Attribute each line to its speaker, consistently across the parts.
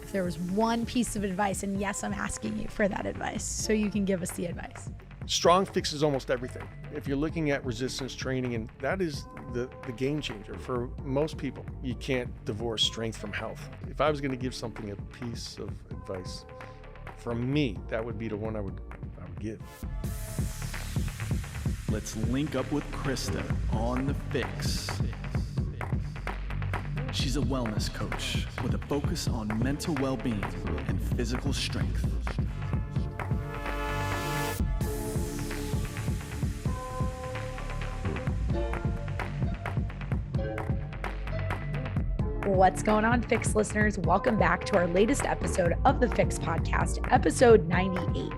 Speaker 1: if there was one piece of advice, and yes, I'm asking you for that advice, so you can give us the advice.
Speaker 2: Strong fixes almost everything. If you're looking at resistance training, and that is the game changer for most people. You can't divorce strength from health. If I was going to give something a piece of advice, from me, that would be the one I would give.
Speaker 3: Let's link up with Krysta on The Fix. She's a wellness coach with a focus on mental well-being and physical strength.
Speaker 1: What's going on, Fix listeners? Welcome back to our latest episode of the Fix podcast, episode 98.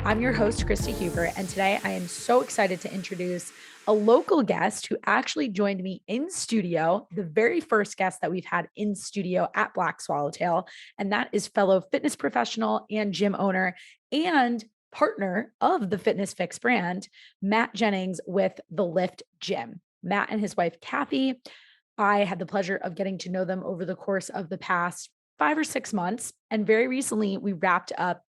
Speaker 1: I'm your host, Krysta Huber, and today I am so excited to introduce a local guest who actually joined me in studio, the very first guest that we've had in studio at Black Swallowtail, and that is fellow fitness professional and gym owner and partner of the Fitness Fix brand, Matt Jennings with TheLIFTGym. Matt and his wife, Kathy, I had the pleasure of getting to know them over the course of the past 5 or 6 months. And very recently, we wrapped up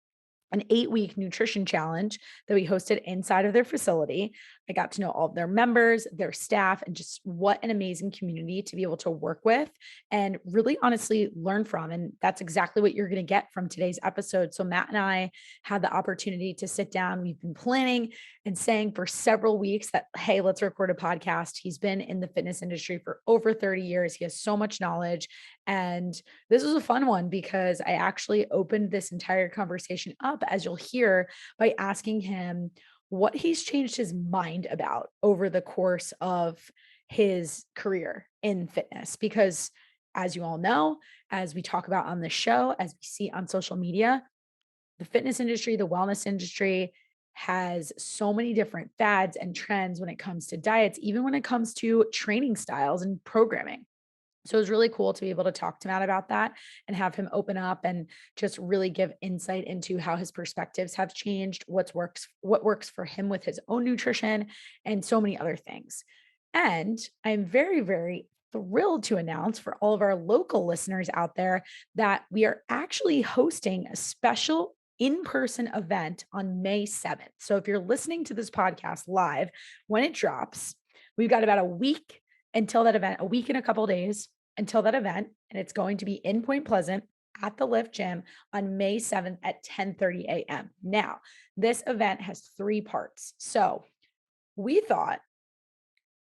Speaker 1: an 8-week nutrition challenge that we hosted inside of their facility. I got to know all of their members, their staff, and just what an amazing community to be able to work with and really honestly learn from. And that's exactly what you're going to get from today's episode. So Matt and I had the opportunity to sit down. We've been planning and saying for several weeks that, hey, let's record a podcast. He's been in the fitness industry for over 30 years. He has so much knowledge. And this was a fun one because I actually opened this entire conversation up, as you'll hear, by asking him what he's changed his mind about over the course of his career in fitness. Because as you all know, as we talk about on the show, as we see on social media, the fitness industry, the wellness industry has so many different fads and trends when it comes to diets, even when it comes to training styles and programming. So it was really cool to be able to talk to Matt about that and have him open up and just really give insight into how his perspectives have changed, what works for him with his own nutrition, and so many other things. And I'm very, very thrilled to announce for all of our local listeners out there that we are actually hosting a special in-person event on May 7th. So if you're listening to this podcast live, when it drops, we've got about a week until that event, a week and a couple of days until that event. And it's going to be in Point Pleasant at the TheLIFTGym on May 7th at 10:30 a.m. Now, this event has 3 parts. So we thought,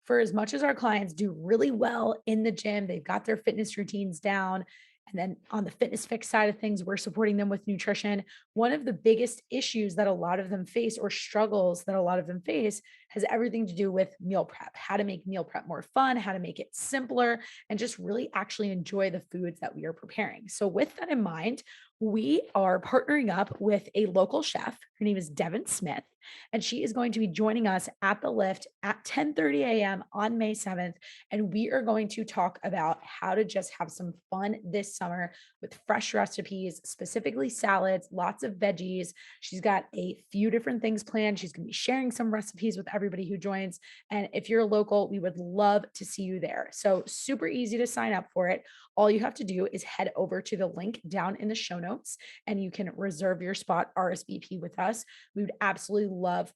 Speaker 1: for as much as our clients do really well in the gym, they've got their fitness routines down. And then on the Fitness Fix side of things, we're supporting them with nutrition. One of the biggest issues that a lot of them face, or struggles that a lot of them face, has everything to do with meal prep, how to make meal prep more fun, how to make it simpler, and just really actually enjoy the foods that we are preparing. So with that in mind, we are partnering up with a local chef. Her name is Devin Smith, and she is going to be joining us at the Lift at 10:30 a.m. on May 7th. And we are going to talk about how to just have some fun this summer with fresh recipes, specifically salads, lots of veggies. She's got a few different things planned. She's going to be sharing some recipes with everybody who joins. And if you're local, we would love to see you there. So super easy to sign up for it. All you have to do is head over to the link down in the show notes and you can reserve your spot, RSVP with us. We would absolutely love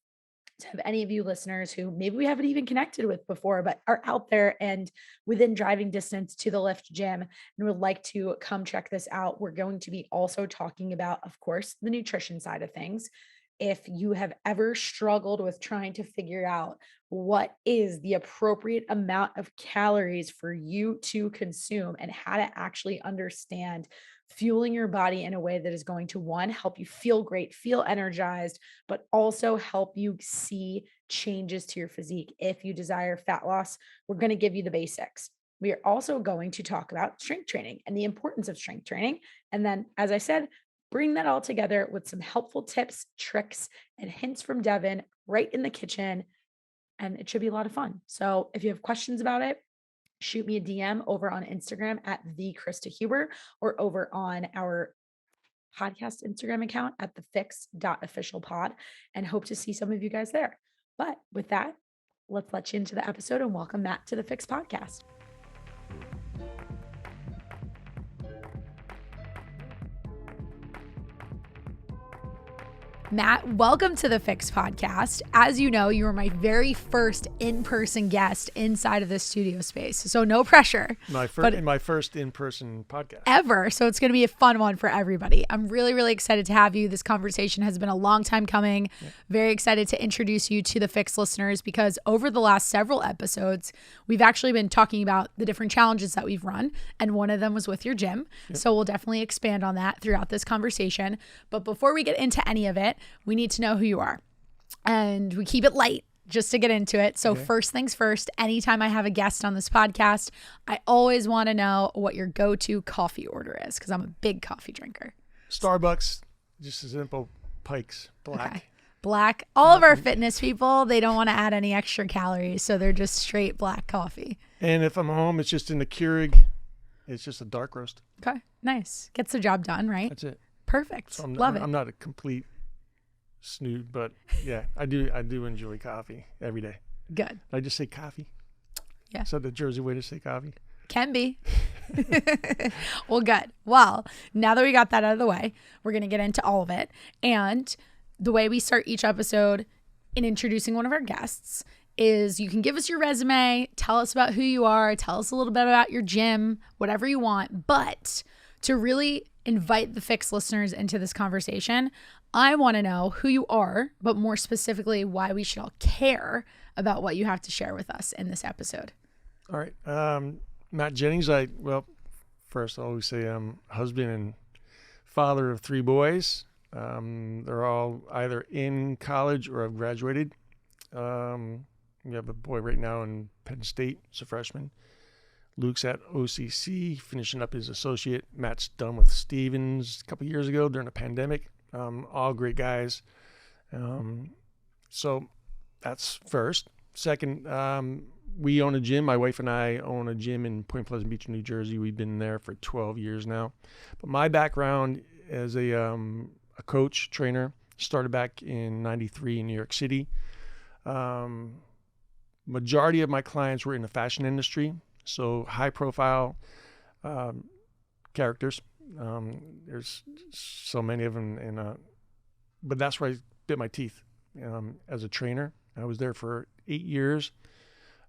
Speaker 1: to have any of you listeners who maybe we haven't even connected with before, but are out there and within driving distance to the TheLIFTGym and would like to come check this out. We're going to be also talking about, of course, the nutrition side of things. If you have ever struggled with trying to figure out what is the appropriate amount of calories for you to consume and how to actually understand fueling your body in a way that is going to, one, help you feel great, feel energized, but also help you see changes to your physique. If you desire fat loss, we're going to give you the basics. We are also going to talk about strength training and the importance of strength training. And then, as I said, bring that all together with some helpful tips, tricks, and hints from Devin right in the kitchen. And it should be a lot of fun. So if you have questions about it, shoot me a DM over on Instagram at @KrystaHuber or over on our podcast Instagram account at thefix.officialpod, and hope to see some of you guys there. But with that, let's let you into the episode and welcome Matt to the Fix podcast. Matt, welcome to the FYX podcast. As you know, you were my very first in-person guest inside of this studio space. So no pressure.
Speaker 2: My first in-person podcast.
Speaker 1: Ever. So it's going to be a fun one for everybody. I'm really, really excited to have you. This conversation has been a long time coming. Yeah. Very excited to introduce you to the FYX listeners because over the last several episodes, we've actually been talking about the different challenges that we've run. And one of them was with your gym. Yep. So we'll definitely expand on that throughout this conversation. But before we get into any of it, we need to know who you are. And we keep it light just to get into it. So First things first, anytime I have a guest on this podcast, I always want to know what your go-to coffee order is because I'm a big coffee drinker.
Speaker 2: Starbucks, just a simple Pikes, black. Okay.
Speaker 1: Black. All of our fitness people, they don't want to add any extra calories, so they're just straight black coffee.
Speaker 2: And if I'm home, it's just in the Keurig. It's just a dark roast.
Speaker 1: Okay, nice. Gets the job done, right?
Speaker 2: That's it.
Speaker 1: Perfect.
Speaker 2: So
Speaker 1: Love it.
Speaker 2: I'm not a complete snood, but yeah, I do enjoy coffee every day.
Speaker 1: Good.
Speaker 2: Did I just say coffee?
Speaker 1: Yeah.
Speaker 2: Is that the Jersey way to say coffee?
Speaker 1: Can be. Well, good. Well, now that we got that out of the way, we're going to get into all of it. And the way we start each episode in introducing one of our guests is you can give us your resume, tell us about who you are, tell us a little bit about your gym, whatever you want. But to really invite the FYX listeners into this conversation, I want to know who you are, but more specifically, why we should all care about what you have to share with us in this episode.
Speaker 2: All right. Matt Jennings, first I always say I'm husband and father of 3 boys. They're all either in college or have graduated. We have a boy right now in Penn State. He's a freshman. Luke's at OCC, finishing up his associate. Matt's done with Stevens a couple years ago during the pandemic. All great guys. So that's first. Second, we own a gym. My wife and I own a gym in Point Pleasant Beach, New Jersey. We've been there for 12 years now. But my background as a coach, trainer, started back in '93 in New York City. Majority of my clients were in the fashion industry. So high profile characters. There's so many of them, but that's where I bit my teeth as a trainer. I was there for 8 years.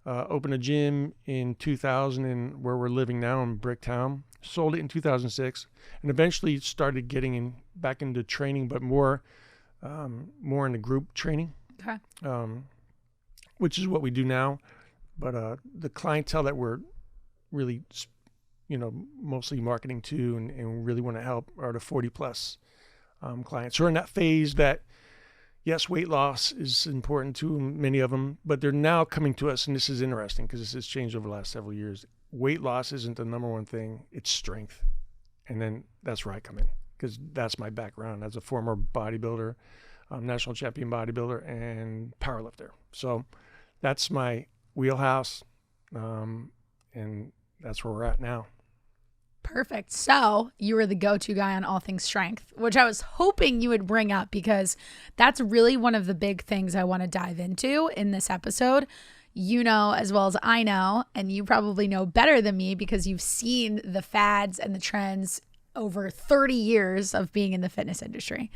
Speaker 2: Opened a gym in 2000 in where we're living now in Bricktown. Sold it in 2006, and eventually started getting back into training, but more into group training. Okay. Which is what we do now. But the clientele that we're really, mostly marketing to and really want to help are the 40 plus clients who are in that phase that, yes, weight loss is important to many of them, but they're now coming to us, and this is interesting because this has changed over the last several years. Weight loss isn't the number one thing, it's strength. And then that's where I come in because that's my background as a former bodybuilder, national champion bodybuilder, and powerlifter. So that's my wheelhouse, and that's where we're at now.
Speaker 1: Perfect. So you were the go-to guy on all things strength, which I was hoping you would bring up because that's really one of the big things I want to dive into in this episode. You know as well as I know, and you probably know better than me because you've seen the fads and the trends over 30 years of being in the fitness industry.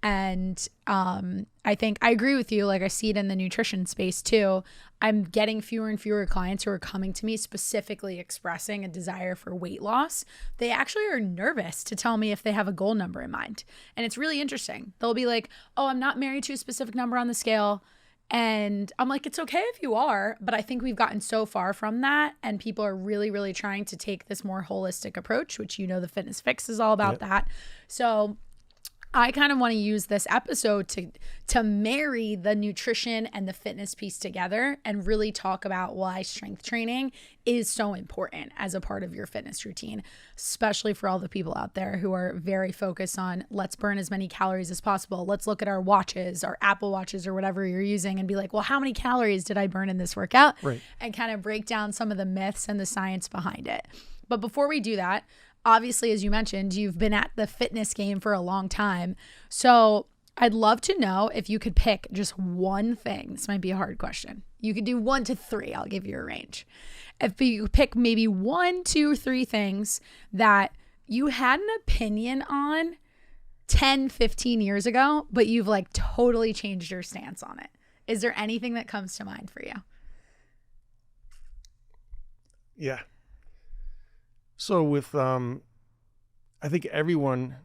Speaker 1: And I think I agree with you. Like I see it in the nutrition space too. I'm getting fewer and fewer clients who are coming to me specifically expressing a desire for weight loss. They actually are nervous to tell me if they have a goal number in mind. And it's really interesting. They'll be like, oh, I'm not married to a specific number on the scale. And I'm like, it's okay if you are, but I think we've gotten so far from that. And people are really, really trying to take this more holistic approach, which the Fitness FYX is all about that. So I kind of want to use this episode to marry the nutrition and the fitness piece together and really talk about why strength training is so important as a part of your fitness routine, especially for all the people out there who are very focused on let's burn as many calories as possible. Let's look at our watches, our Apple Watches or whatever you're using and be like, well, how many calories did I burn in this workout? Right. And kind of break down some of the myths and the science behind it. But before we do that, obviously, as you mentioned, you've been at the fitness game for a long time. So I'd love to know if you could pick just one thing. This might be a hard question. You could do 1 to 3. I'll give you a range. If you pick maybe 1, 2, 3 things that you had an opinion on 10, 15 years ago, but you've like totally changed your stance on it? Is there anything that comes to mind for you?
Speaker 2: Yeah. So with, I think everyone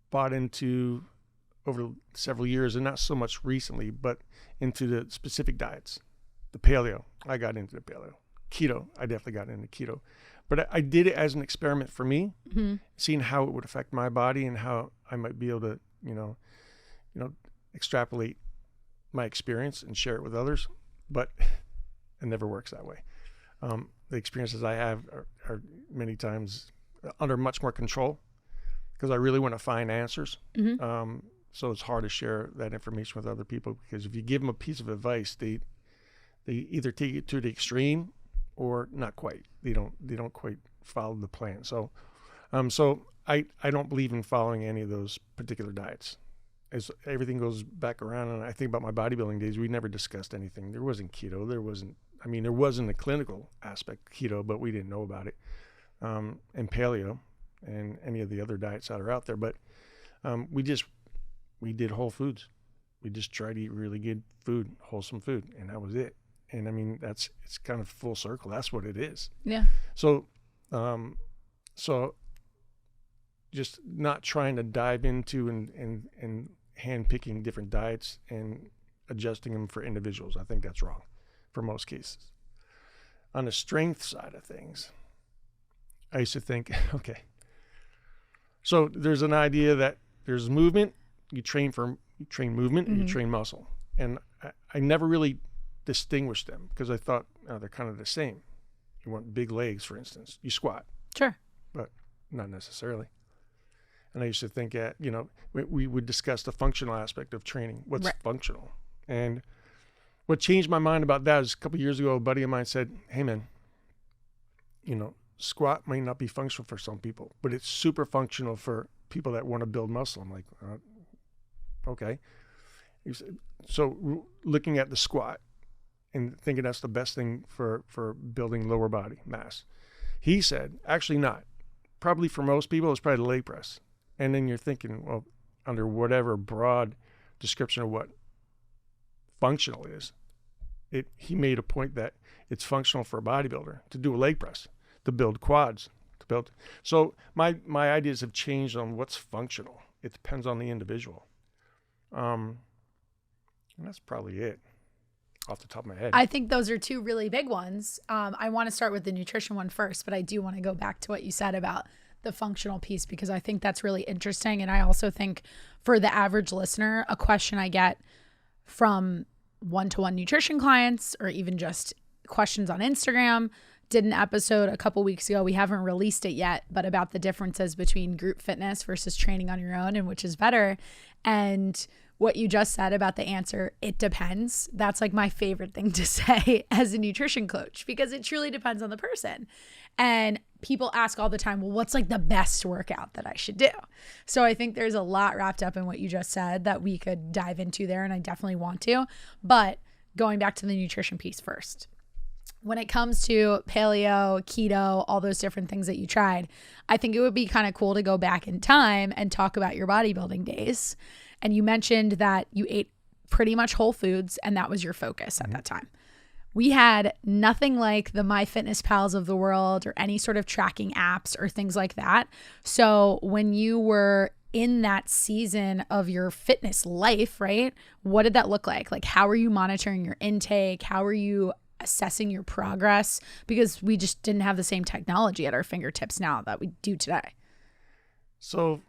Speaker 2: bought into over several years, and not so much recently, but into the specific diets. The paleo, I got into the paleo. Keto, I definitely got into keto. But I did it as an experiment for me, seeing how it would affect my body and how I might be able to, you know, extrapolate my experience and share it with others. But it never works that way. The experiences I have are many times under much more control because I really want to find answers. So it's hard to share that information with other people, because if you give them a piece of advice, they either take it to the extreme or not quite. They don't quite follow the plan. So I don't believe in following any of those particular diets. As everything goes back around, and I think about my bodybuilding days, we never discussed anything. There wasn't keto. There wasn't a clinical aspect of keto, but we didn't know about it. And paleo and any of the other diets that are out there. But we did whole foods. We just tried to eat really good food, wholesome food, and that was it. And I mean, it's kind of full circle. That's what it is. Yeah. So just not trying to dive into and hand picking different diets and adjusting them for individuals. I think that's wrong for most cases. On the strength side of things, I used to think, okay, so there's an idea that there's movement. You train movement, and you train muscle. And I never really distinguished them because I thought they're kind of the same. You want big legs, for instance. You squat.
Speaker 1: Sure.
Speaker 2: But not necessarily. And I used to think, we would discuss the functional aspect of training. What's functional? And what changed my mind about that is a couple of years ago, a buddy of mine said, hey, man, squat might not be functional for some people, but it's super functional for people that want to build muscle. I'm like, okay. So looking at the squat and thinking that's the best thing for building lower body mass. He said, actually not. Probably for most people, it's probably the leg press. And then you're thinking, well, under whatever broad description of what functional is, he made a point that it's functional for a bodybuilder to do a leg press, to build quads, So my ideas have changed on what's functional. It depends on the individual. And that's probably it off the top of my head.
Speaker 1: I think those are two really big ones. I want to start with the nutrition one first, but I do want to go back to what you said about the functional piece, because I think that's really interesting. And I also think for the average listener, a question I get from one-to-one nutrition clients, or even just questions on Instagram. Did an episode a couple weeks ago, we haven't released it yet, but about the differences between group fitness versus training on your own and which is better. And what you just said about the answer, it depends. That's like my favorite thing to say as a nutrition coach, because it truly depends on the person. And people ask all the time, well, what's like the best workout that I should do? So I think there's a lot wrapped up in what you just said that we could dive into there, and I definitely want to. But going back to the nutrition piece first. When it comes to paleo, keto, all those different things that you tried, I think it would be kind of cool to go back in time and talk about your bodybuilding days. And you mentioned that you ate pretty much whole foods and that was your focus at that time. We had nothing like the MyFitnessPals of the world or any sort of tracking apps or things like that. So when you were in that season of your fitness life, right, what did that look like? Like, how are you monitoring your intake? How are you assessing your progress? Because we just didn't have the same technology at our fingertips now that we do today.
Speaker 2: So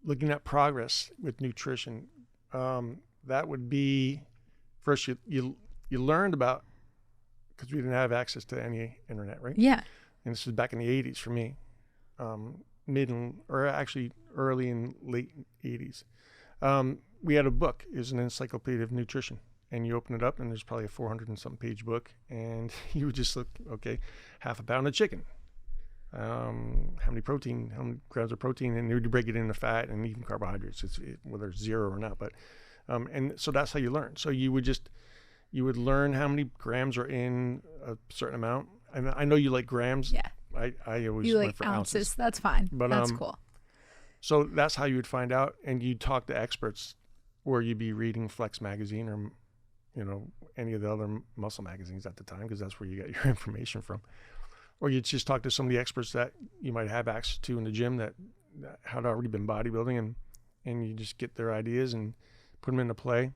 Speaker 2: looking at progress with nutrition, that would be first you learned about, because we didn't have access to any internet, right?
Speaker 1: Yeah.
Speaker 2: And this was back in the 80s for me, early and late 80s. We had a book. It was an encyclopedia of nutrition. And you open it up and there's probably a 400 and something page book, and you would just look, okay, half a pound of chicken. How many grams of protein, and you would break it into fat and even carbohydrates, whether it's zero or not. But, and so that's how you learn. So you would learn how many grams are in a certain amount. And I know you like grams.
Speaker 1: Yeah.
Speaker 2: I always
Speaker 1: you
Speaker 2: went
Speaker 1: like
Speaker 2: for
Speaker 1: ounces.
Speaker 2: ounces.
Speaker 1: That's fine.
Speaker 2: But,
Speaker 1: that's cool.
Speaker 2: So that's how you would find out, and you'd talk to experts, or you'd be reading Flex magazine or, any of the other muscle magazines at the time, because that's where you get your information from. Or you'd just talk to some of the experts that you might have access to in the gym that had already been bodybuilding, and you just get their ideas and put them into play.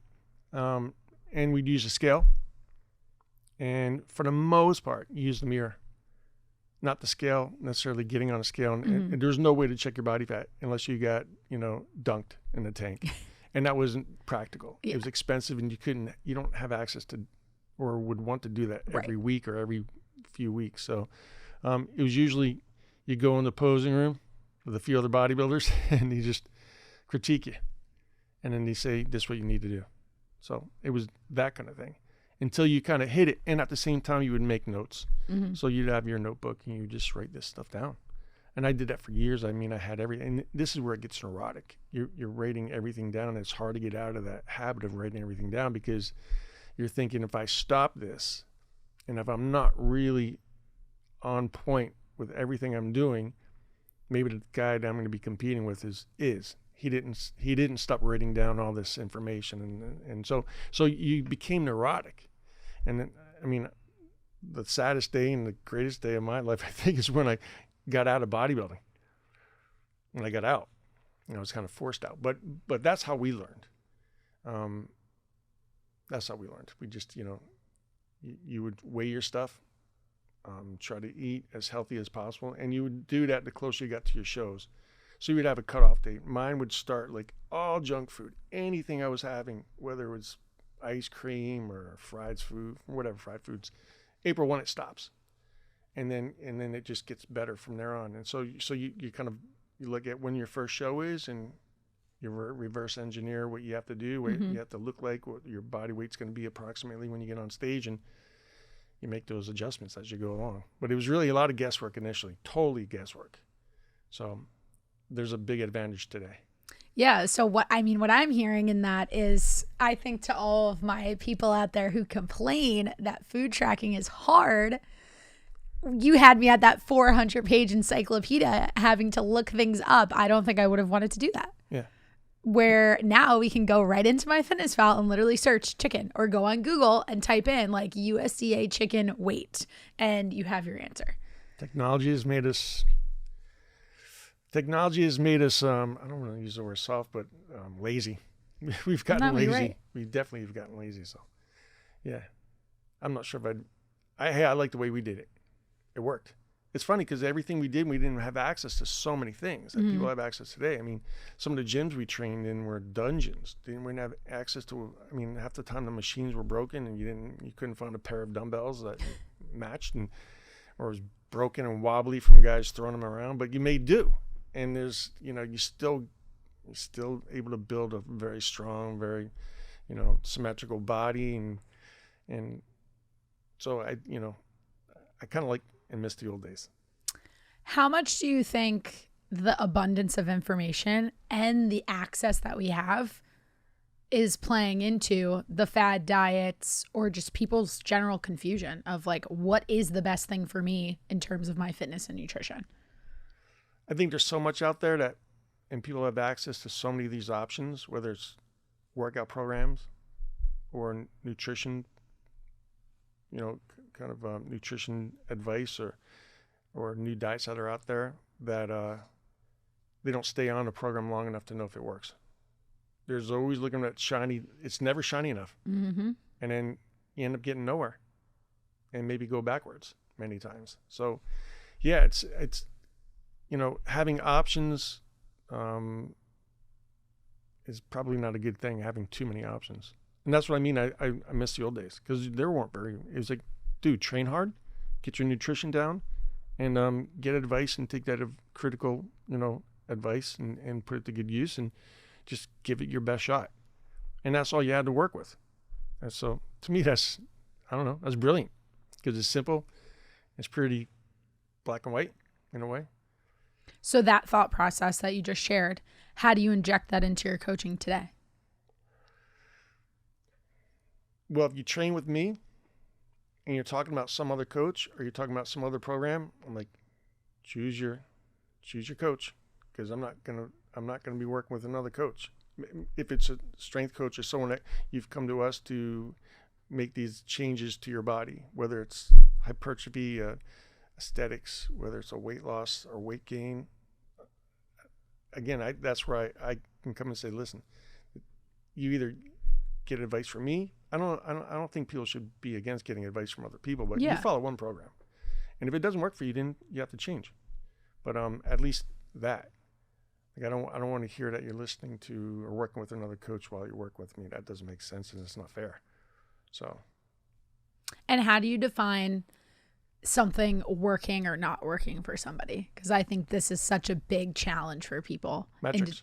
Speaker 2: And we'd use a scale. And for the most part, you use the mirror, not the scale, necessarily getting on a scale. And there's no way to check your body fat unless you got, dunked in the tank. And that wasn't practical. Yeah. It was expensive, and you don't have access to, or would want to do that every week or every few weeks. So it was usually you go in the posing room with a few other bodybuilders and they just critique you. And then they say, this is what you need to do. So it was that kind of thing until you kind of hit it. And at the same time, you would make notes. So you'd have your notebook and you just write this stuff down. And I did that for years. I mean, I had everything. And this is where it gets neurotic. You're writing everything down, and it's hard to get out of that habit of writing everything down, because you're thinking, if I stop this, and if I'm not really on point with everything I'm doing, maybe the guy that I'm going to be competing with is. He didn't stop writing down all this information, and so you became neurotic. And then, I mean, the saddest day and the greatest day of my life, I think, is when I got out of bodybuilding. When I got out, I was kind of forced out. But that's how we learned. That's how we learned. We just, you would weigh your stuff, try to eat as healthy as possible, and you would do that the closer you got to your shows. So you would have a cutoff date. Mine would start like all junk food, anything I was having, whether it was ice cream or fried foods. April 1, it stops. And then it just gets better from there on. And so you kind of, you look at when your first show is, and you reverse engineer what you have to do, what you have to look like, what your body weight's going to be approximately when you get on stage, and you make those adjustments as you go along. But it was really a lot of guesswork initially, totally guesswork. So there's a big advantage today.
Speaker 1: Yeah. So what I'm hearing in that is, I think to all of my people out there who complain that food tracking is hard, you had me at that 400-page encyclopedia having to look things up. I don't think I would have wanted to do that.
Speaker 2: Yeah.
Speaker 1: Where now we can go right into MyFitnessPal and literally search chicken, or go on Google and type in like USDA chicken weight, and you have your answer.
Speaker 2: Technology has made us, I don't want to use the word soft, but lazy. We've gotten lazy. Right. We definitely have gotten lazy. So, yeah, I'm not sure if I like the way we did it. It worked. It's funny because everything we did, we didn't have access to so many things that people have access today. I mean, some of the gyms we trained in were dungeons. We didn't have access to, half the time the machines were broken, and you couldn't find a pair of dumbbells that matched, or was broken and wobbly from guys throwing them around, but you made do. And there's, you're still able to build a very strong, very, symmetrical body. And so I kind of like and miss the old days.
Speaker 1: How much do you think the abundance of information and the access that we have is playing into the fad diets, or just people's general confusion of like, what is the best thing for me in terms of my fitness and nutrition?
Speaker 2: I think there's so much out there and people have access to so many of these options, whether it's workout programs or nutrition, kind of nutrition advice or new diets that are out there, that they don't stay on a program long enough to know if it works. There's always looking at shiny. It's never shiny enough. And then you end up getting nowhere and maybe go backwards many times. So yeah, it's having options is probably not a good thing, having too many options. And that's what I mean. I miss the old days, because there weren't it was like, dude, train hard, get your nutrition down, and get advice, and take that critical, advice and put it to good use, and just give it your best shot. And that's all you had to work with. And so to me, that's brilliant, because it's simple. It's pretty black and white in a way.
Speaker 1: So that thought process that you just shared, how do you inject that into your coaching today?
Speaker 2: Well, if you train with me and you're talking about some other coach, or you're talking about some other program, I'm like, choose your coach, because I'm not gonna be working with another coach. If it's a strength coach or someone that you've come to us to make these changes to your body, whether it's hypertrophy, aesthetics, whether it's a weight loss or weight gain. Again, that's where I can come and say, listen, you either get advice from me. I don't think people should be against getting advice from other people, but you follow one program, and if it doesn't work for you, then you have to change. But at least that. Like, I don't want to hear that you're listening to or working with another coach while you work with me. That doesn't make sense, and it's not fair. So.
Speaker 1: And how do you define something working or not working for somebody? Because I think this is such a big challenge for people.
Speaker 2: Metrics.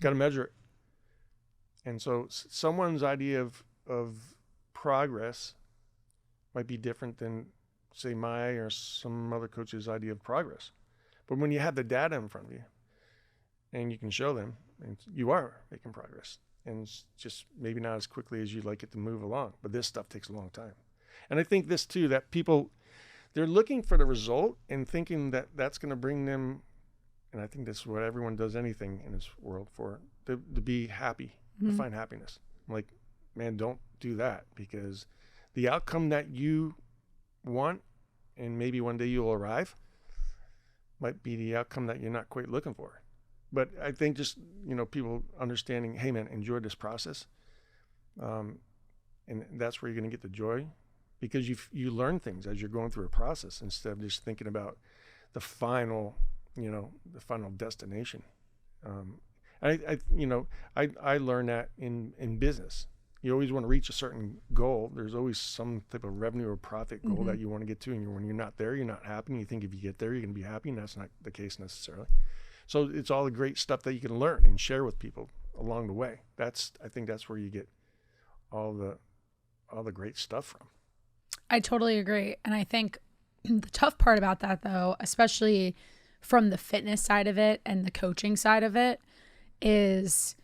Speaker 2: Got to measure it. And so someone's idea of progress might be different than, say, my or some other coach's idea of progress. But when you have the data in front of you and you can show them, and you are making progress, and it's just maybe not as quickly as you'd like it to move along, but this stuff takes a long time. And I think this too, that people, they're looking for the result and thinking that that's going to bring them, and I think this is what everyone does anything in this world for, to be happy, to find happiness. I'm like, man, don't do that, because the outcome that you want, and maybe one day you'll arrive, might be the outcome that you're not quite looking for. But I think just, people understanding, hey man, enjoy this process. And that's where you're going to get the joy, because you learn things as you're going through a process instead of just thinking about the final destination. I learned that in business. You always want to reach a certain goal. There's always some type of revenue or profit goal that you want to get to. And when you're not there, you're not happy. And you think if you get there, you're going to be happy. And that's not the case necessarily. So it's all the great stuff that you can learn and share with people along the way. I think that's where you get all the great stuff from.
Speaker 1: I totally agree. And I think the tough part about that, though, especially from the fitness side of it and the coaching side of it, is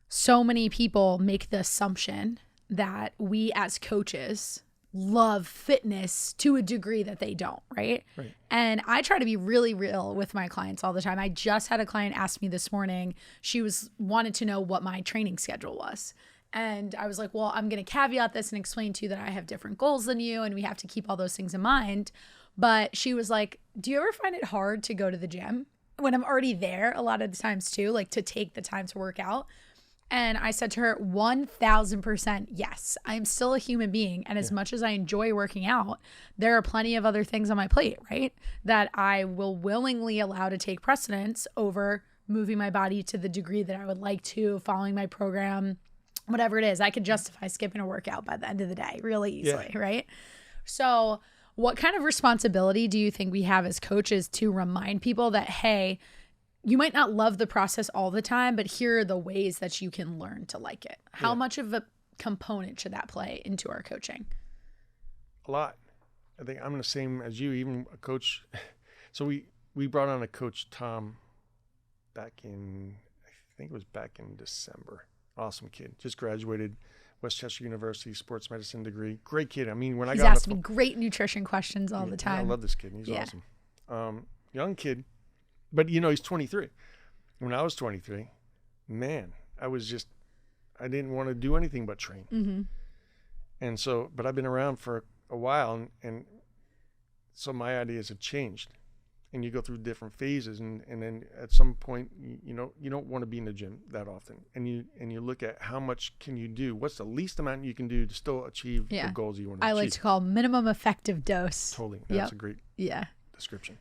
Speaker 1: so many people make the assumption that we as coaches love fitness to a degree that they don't, right? And I try to be really real with my clients all the time. I just had a client ask me this morning, she wanted to know what my training schedule was. And I was like, well, I'm going to caveat this and explain to you that I have different goals than you, and we have to keep all those things in mind. But she was like, do you ever find it hard to go to the gym when I'm already there a lot of the times too, like to take the time to work out? And I said to her, 1000% yes. I'm still a human being. And as much as I enjoy working out, there are plenty of other things on my plate, right? That I will willingly allow to take precedence over moving my body to the degree that I would like to, following my program, whatever it is. I could justify skipping a workout by the end of the day really easily, right? So what kind of responsibility do you think we have as coaches to remind people that, hey, you might not love the process all the time, but here are the ways that you can learn to like it? How much of a component should that play into our coaching?
Speaker 2: A lot. I think I'm the same as you, even a coach. So we brought on a coach, Tom, back in December. Awesome kid. Just graduated Westchester University sports medicine degree. Great kid. I mean, when
Speaker 1: He's
Speaker 2: I got
Speaker 1: asked me great nutrition questions all the time.
Speaker 2: I love this kid. He's awesome. Young kid. But, he's 23. When I was 23, man, I didn't want to do anything but train. And so, but I've been around for a while, and so my ideas have changed. And you go through different phases, and then at some point, you don't want to be in the gym that often. And you look at how much can you do? What's the least amount you can do to still achieve the goals you want to achieve?
Speaker 1: I like to call minimum effective dose.
Speaker 2: Totally. That's a great description.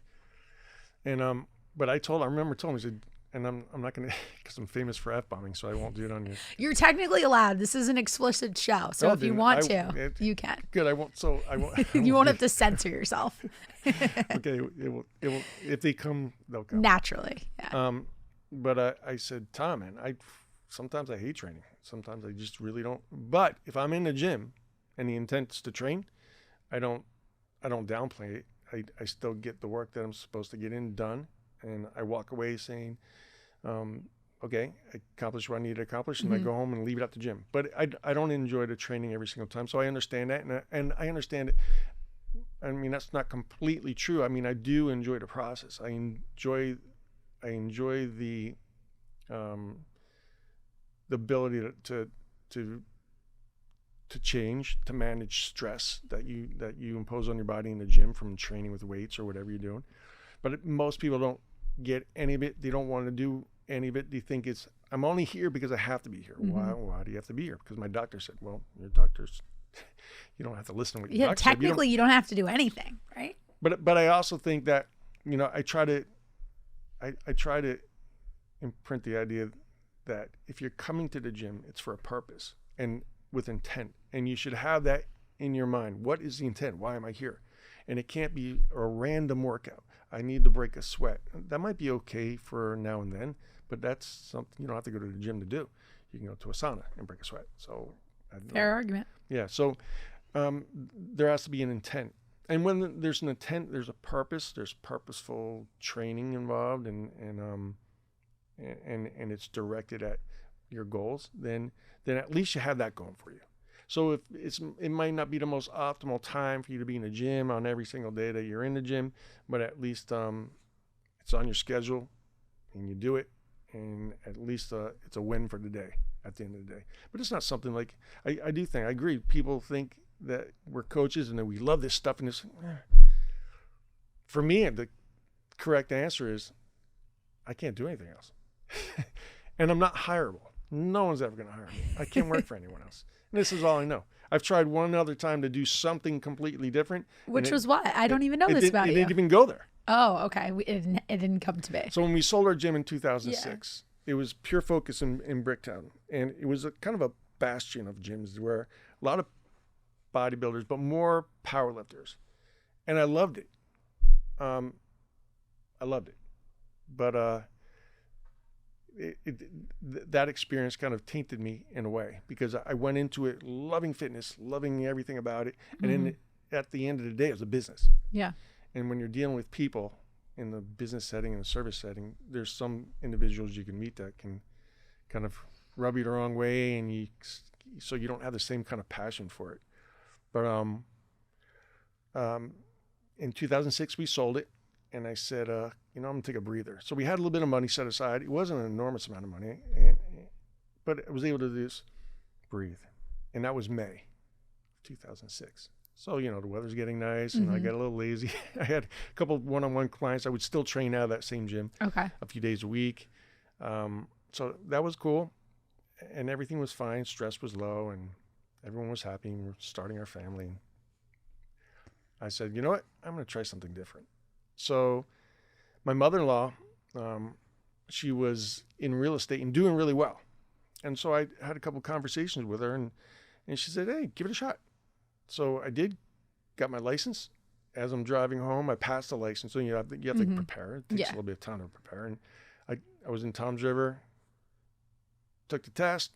Speaker 2: And but I remember telling him, I said, and I'm not going to, because I'm famous for F-bombing, so I won't do it on you.
Speaker 1: You're technically allowed. This is an explicit show, so if you want to, you can.
Speaker 2: Good, I won't. So I won't.
Speaker 1: You won't have to censor yourself.
Speaker 2: Okay, it will. If they come, they'll come
Speaker 1: naturally. Yeah.
Speaker 2: But I said, Tom, man, sometimes I hate training. Sometimes I just really don't. But if I'm in the gym and the intent is to train, I don't downplay it. I still get the work that I'm supposed to get done. And I walk away saying, okay, I accomplished what I need to accomplish, and I go home and leave it at the gym. But I don't enjoy the training every single time. So I understand that, and I understand it. I mean, that's not completely true. I mean, I do enjoy the process. I enjoy enjoy the ability to change, to manage stress that you impose on your body in the gym from training with weights or whatever you're doing. But most people don't get any of it. They don't want to do any of it. They think it's, I'm only here because I have to be here. Why do you have to be here? Because my doctor said, well, your doctor's, you don't have to listen to what your doctor said.
Speaker 1: Technically you don't have to do anything, right?
Speaker 2: But I also think that, I try to imprint the idea that if you're coming to the gym, it's for a purpose and with intent. And you should have that in your mind. What is the intent? Why am I here? And it can't be a random workout. I need to break a sweat. That might be okay for now and then, but that's something you don't have to go to the gym to do. You can go to a sauna and break a sweat. So
Speaker 1: fair argument.
Speaker 2: Yeah. So there has to be an intent. And when there's an intent, there's a purpose, there's purposeful training involved, and it's directed at your goals, then at least you have that going for you. So if it might not be the most optimal time for you to be in the gym on every single day that you're in the gym, but at least it's on your schedule and you do it, and at least it's a win for the day at the end of the day. But it's not something like, I agree, people think that we're coaches and that we love this stuff, and this, for me, the correct answer is I can't do anything else. And I'm not hireable. No one's ever going to hire me. I can't work for anyone else. And this is all I know. I've tried one other time to do something completely different.
Speaker 1: Which was what? I don't even know this about you.
Speaker 2: It didn't even go there.
Speaker 1: Oh, okay. It didn't come to be.
Speaker 2: So when we sold our gym in 2006, it was pure focus in Bricktown. And it was a kind of a bastion of gyms where a lot of bodybuilders, but more powerlifters. And I loved it. But that experience kind of tainted me in a way, because I went into it loving fitness, loving everything about it. And then at the end of the day, it was a business. Yeah. And when you're dealing with people in the business setting and the service setting, there's some individuals you can meet that can kind of rub you the wrong way, and so you don't have the same kind of passion for it. But in 2006, we sold it, and I said, I'm going to take a breather. So we had a little bit of money set aside. It wasn't an enormous amount of money, but I was able to just breathe. And that was May 2006. So, the weather's getting nice, and I got a little lazy. I had a couple of one-on-one clients. I would still train out of that same gym a few days a week. So that was cool, and everything was fine. Stress was low, and everyone was happy, and we're starting our family. I said, you know what? I'm going to try something different. So my mother-in-law, she was in real estate and doing really well. And so I had a couple of conversations with her, and she said, hey, give it a shot. So I did, got my license. As I'm driving home, I passed the license. So you have to prepare. It takes a little bit of time to prepare. And I was in Tom's River, took the test.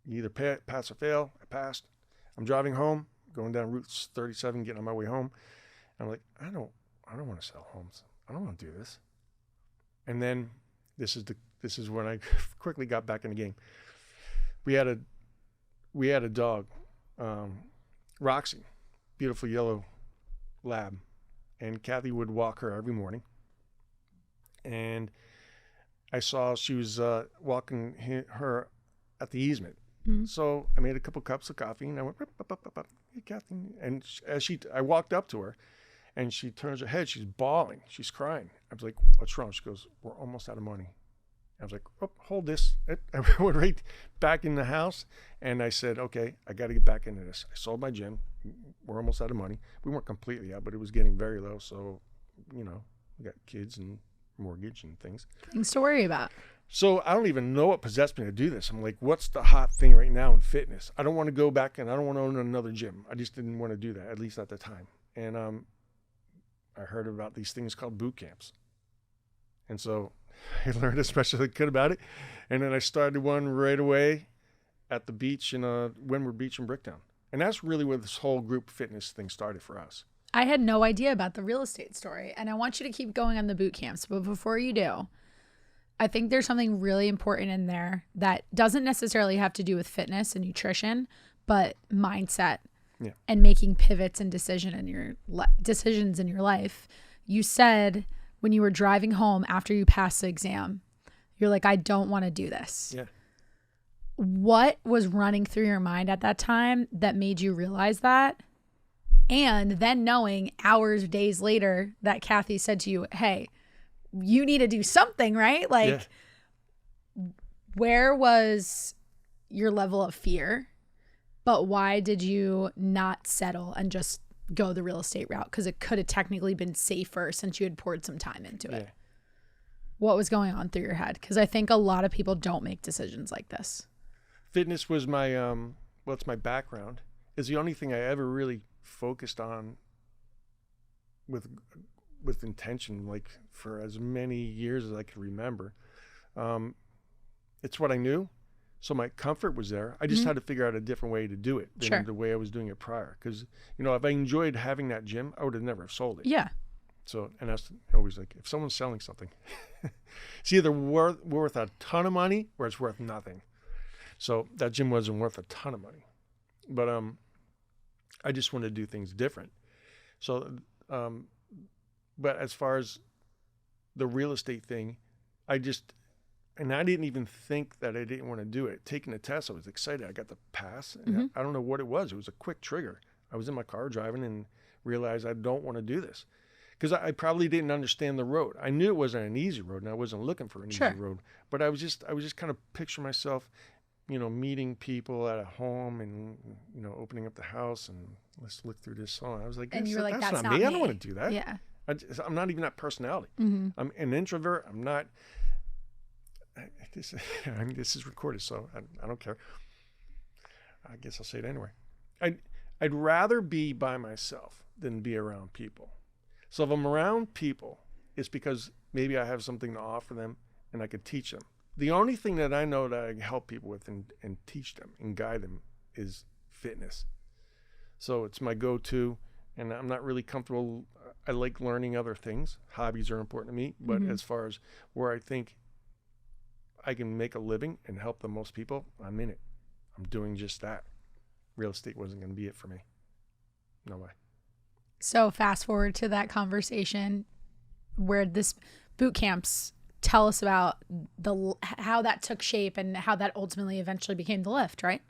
Speaker 2: You either pass or fail. I passed. I'm driving home, going down Route 37, getting on my way home. And I'm like, I don't want to sell homes. I don't want to do this. And then this is when I quickly got back in the game. We had a dog, Roxy, beautiful yellow lab, and Kathy would walk her every morning. And I saw she was walking her at the easement. So I made a couple cups of coffee, and I went, hey, Kathy. And I walked up to her, and she turns her head. She's bawling. She's crying. I was like, what's wrong? She goes, we're almost out of money. I was like, oh, hold this. I went right back in the house, and I said, okay, I got to get back into this. I sold my gym. We're almost out of money. We weren't completely out, but it was getting very low. So, we got kids and mortgage and things.
Speaker 1: Things to worry about.
Speaker 2: So I don't even know what possessed me to do this. I'm like, what's the hot thing right now in fitness? I don't want to go back, and I don't want to own another gym. I just didn't want to do that, at least at the time. And I heard about these things called boot camps. And so I learned as much as I could about it. And then I started one right away at the beach in Windward Beach in Bricktown. And that's really where this whole group fitness thing started for us.
Speaker 1: I had no idea about the real estate story, and I want you to keep going on the boot camps. But before you do, I think there's something really important in there that doesn't necessarily have to do with fitness and nutrition, but mindset and making pivots and decisions in your life. You said when you were driving home after you passed the exam, you're like, I don't want to do this.
Speaker 2: Yeah.
Speaker 1: What was running through your mind at that time that made you realize that? And then knowing hours, days later that Kathy said to you, hey, you need to do something, right? Like, where was your level of fear? But why did you not settle and just go the real estate route? Because it could have technically been safer since you had poured some time into it. What was going on through your head? Because I think a lot of people don't make decisions like this.
Speaker 2: Fitness was my, it's my background. It's the only thing I ever really focused on with intention, like for as many years as I could remember. It's what I knew. So my comfort was there. I just had to figure out a different way to do it than the way I was doing it prior. Because, if I enjoyed having that gym, I would have never sold it.
Speaker 1: Yeah.
Speaker 2: So, and that's always like, if someone's selling something, it's either worth a ton of money or it's worth nothing. So that gym wasn't worth a ton of money. But I just wanted to do things different. So, but as far as the real estate thing, I didn't even think that I didn't want to do it. Taking the test, I was excited. I got the pass. And I don't know what it was. It was a quick trigger. I was in my car driving and realized I don't want to do this. Because I probably didn't understand the road. I knew it wasn't an easy road, and I wasn't looking for an easy road. But I was just kind of picturing myself, meeting people at a home and, opening up the house and let's look through this song. I was like,
Speaker 1: and you were like, that's
Speaker 2: not me. I don't want to do that.
Speaker 1: Yeah.
Speaker 2: I'm not even that personality. I'm an introvert. I'm not. This is recorded, so I don't care. I guess I'll say it anyway. I'd rather be by myself than be around people. So if I'm around people, it's because maybe I have something to offer them and I could teach them. The only thing that I know that I can help people with and teach them and guide them is fitness. So it's my go-to, and I'm not really comfortable. I like learning other things. Hobbies are important to me, but as far as where I think I can make a living and help the most people, I'm in it. I'm doing just that. Real estate wasn't going to be it for me. No way.
Speaker 1: So fast forward to that conversation where this boot camps, tell us about how that took shape and how that ultimately eventually became the Lift, right?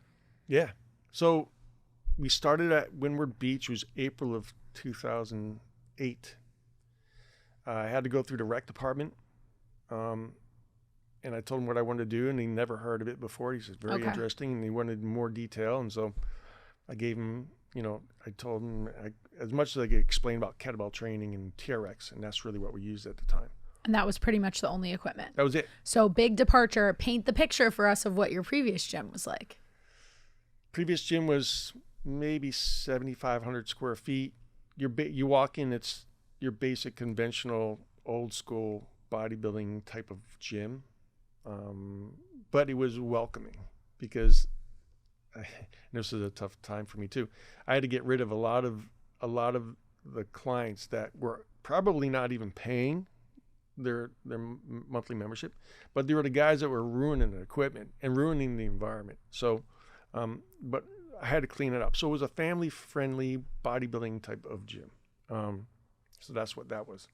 Speaker 2: Yeah. So we started at Windward Beach. It was April of 2008. I had to go through the rec department. And I told him what I wanted to do, and he never heard of it before. He said, very interesting, and he wanted more detail. And so I gave him, I told him as much as I could explain about kettlebell training and TRX, and that's really what we used at the time.
Speaker 1: And that was pretty much the only equipment.
Speaker 2: That was it.
Speaker 1: So big departure. Paint the picture for us of what your previous gym was like.
Speaker 2: Previous gym was maybe 7,500 square feet. You walk in, it's your basic conventional old school bodybuilding type of gym. But it was welcoming because this is a tough time for me too. I had to get rid of a lot of the clients that were probably not even paying their monthly membership, but they were the guys that were ruining the equipment and ruining the environment. So, but I had to clean it up. So it was a family-friendly bodybuilding type of gym. So that's what that was.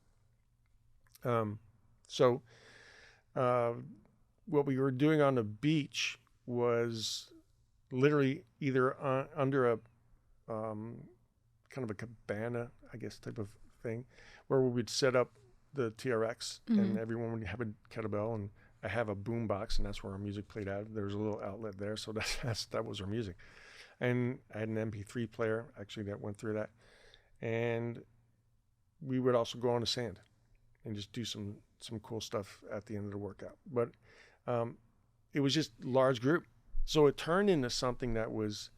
Speaker 2: What we were doing on the beach was literally either under a kind of a cabana, I guess, type of thing, where we would set up the TRX and everyone would have a kettlebell, and I have a boom box, and that's where our music played out. There's a little outlet there, so that was our music. And I had an MP3 player, actually, that went through that. And we would also go on the sand and just do some cool stuff at the end of the workout. But it was just a large group. So it turned into something that was,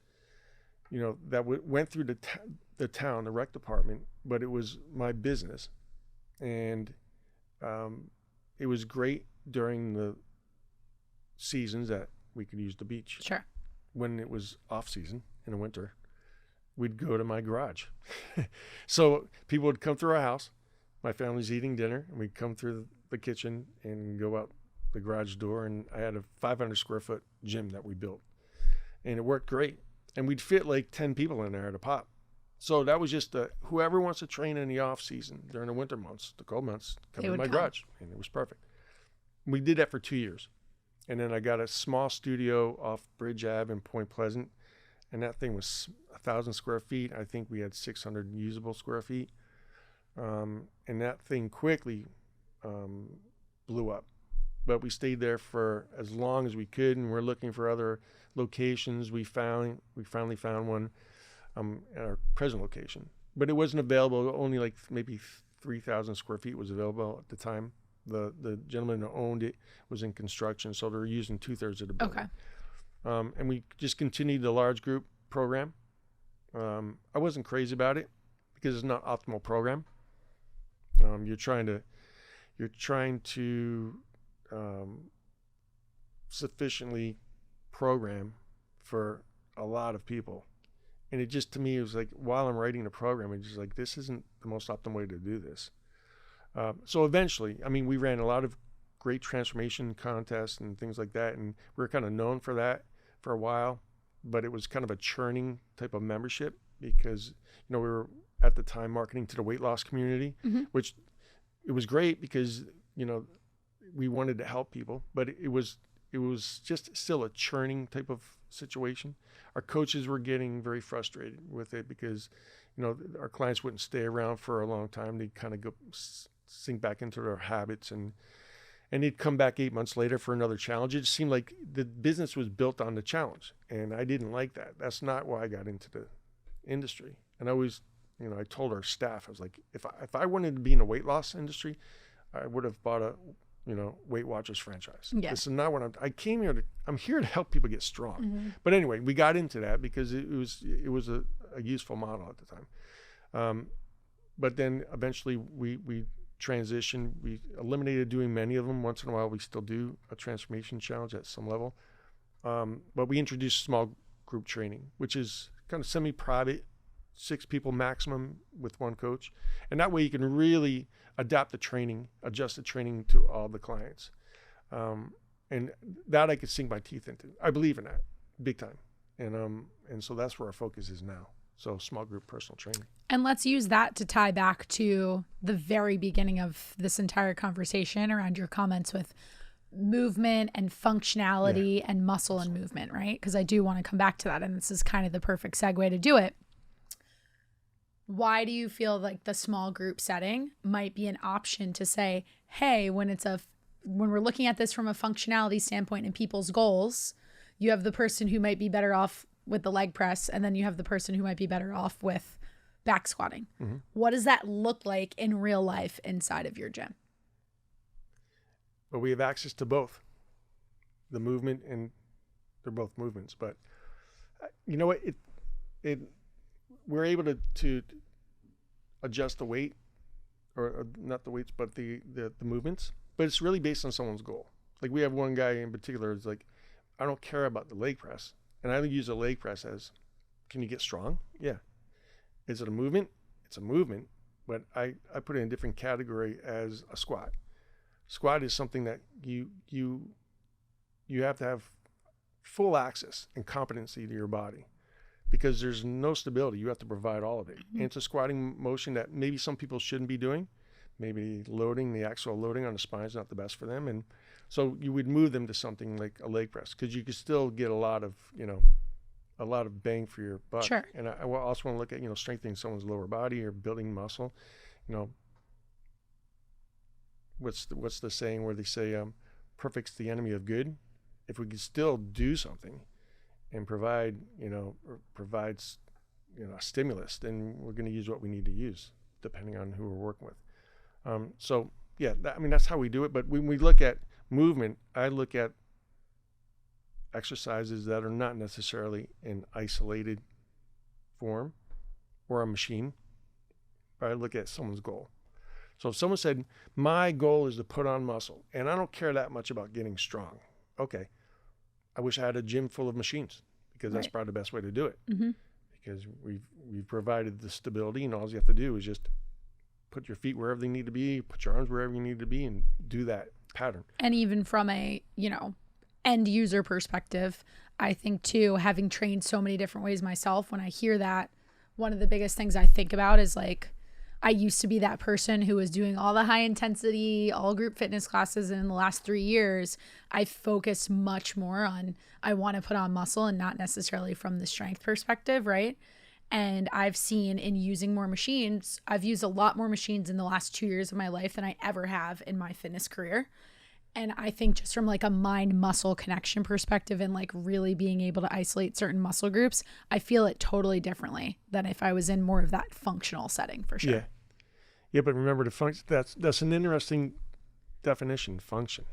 Speaker 2: that went through the town, the rec department, but it was my business. And it was great during the seasons that we could use the beach.
Speaker 1: Sure.
Speaker 2: When it was off season in the winter, we'd go to my garage. So people would come through our house. My family's eating dinner, and we'd come through the kitchen and go out the garage door. And I had a 500 square foot gym that we built, and it worked great. And we'd fit like 10 people in there at a pop. So that was just whoever wants to train in the off season during the winter months, the cold months, come to my garage, and it was perfect. We did that for 2 years. And then I got a small studio off Bridge Ave in Point Pleasant, and that thing was 1,000 square feet. I think we had 600 usable square feet. And that thing quickly blew up. But we stayed there for as long as we could, and we're looking for other locations. We finally found one at our present location. But it wasn't available. Only like maybe 3,000 square feet was available at the time. The gentleman who owned it was in construction, so they were using 2/3 of the building. Okay. And we just continued the large group program. I wasn't crazy about it because it's not optimal program. You're trying to sufficiently program for a lot of people. And it just, to me, it was like, while I'm writing the program, it's just like, this isn't the most optimal way to do this. So eventually, I mean, we ran a lot of great transformation contests and things like that, and we were kind of known for that for a while, but it was kind of a churning type of membership because, we were at the time marketing to the weight loss community, which it was great because, we wanted to help people, but it was just still a churning type of situation. Our coaches were getting very frustrated with it because, our clients wouldn't stay around for a long time. They'd kind of go sink back into their habits, and they'd come back 8 months later for another challenge. It just seemed like the business was built on the challenge, and I didn't like that. That's not why I got into the industry. And I always, I told our staff, I was like, if I wanted to be in the weight loss industry, I would have bought a Weight Watchers franchise. Yeah. This is not what I'm here to help people get strong. But anyway, we got into that because it was a useful model at the time. But then eventually we transitioned. We eliminated doing many of them. Once in a while, we still do a transformation challenge at some level. But we introduced small group training, which is kind of semi-private, 6 people maximum with one coach. And that way you can really adapt the training, adjust the training to all the clients. And that I could sink my teeth into. I believe in that big time. And so that's where our focus is now. So small group personal training.
Speaker 1: And let's use that to tie back to the very beginning of this entire conversation around your comments with movement and functionality and muscle and movement, right? Because I do want to come back to that. And this is kind of the perfect segue to do it. Why do you feel like the small group setting might be an option to say, hey, when we're looking at this from a functionality standpoint and people's goals, you have the person who might be better off with the leg press, and then you have the person who might be better off with back squatting. What does that look like in real life inside of your gym?
Speaker 2: Well, we have access to both the movement, and they're both movements, but you know what? We're able to adjust the weight, or not the weights, but the movements, but it's really based on someone's goal. Like we have one guy in particular is like, I don't care about the leg press. And I use a leg press as, can you get strong? Yeah. Is it a movement? It's a movement, but I put it in a different category as a squat. Squat is something that you have to have full access and competency to your body because there's no stability. You have to provide all of it. And it's a squatting motion that maybe some people shouldn't be doing. Maybe the actual loading on the spine is not the best for them. And so you would move them to something like a leg press because you could still get a lot of bang for your buck. Sure. And I also want to look at, strengthening someone's lower body or building muscle. What's the saying where they say, perfect's the enemy of good? If we could still do something and provide a stimulus, then we're going to use what we need to use depending on who we're working with. That's how we do it. But when we look at movement, I look at exercises that are not necessarily in isolated form or a machine, but I look at someone's goal. So if someone said, my goal is to put on muscle, and I don't care that much about getting strong. Okay. I wish I had a gym full of machines because that's probably the best way to do it. Because we've provided the stability, and all you have to do is just put your feet wherever they need to be, put your arms wherever you need to be, and do that pattern. And even from a, end user perspective, I think too, having trained so many different ways myself, when I hear that,
Speaker 1: one of the biggest things I think about is like, I used to be that person who was doing all the high intensity, all group fitness classes. And in the last 3 years, I focused much more on, I want to put on muscle and not necessarily from the strength perspective, right? And I've seen in using more machines, I've used a lot more machines in the last 2 years of my life than I ever have in my fitness career. And I think just from like a mind muscle connection perspective and like really being able to isolate certain muscle groups, I feel it totally differently than if I was in more of that functional setting for sure.
Speaker 2: Yeah, but remember the function, that's an interesting definition, function.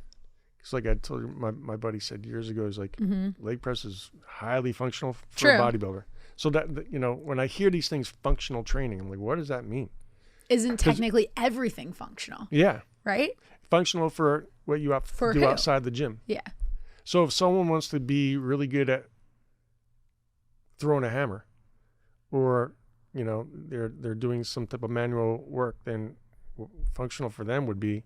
Speaker 2: It's like I told you, my buddy said years ago, is like leg press is highly functional for a bodybuilder. So that, you know, when I hear these things, functional training, I'm like, what does that mean?
Speaker 1: Isn't technically everything functional?
Speaker 2: Yeah.
Speaker 1: Right?
Speaker 2: Functional for what you have to do outside the gym.
Speaker 1: Yeah.
Speaker 2: So if someone wants to be really good at throwing a hammer, or, you know, they're doing some type of manual work, then functional for them would be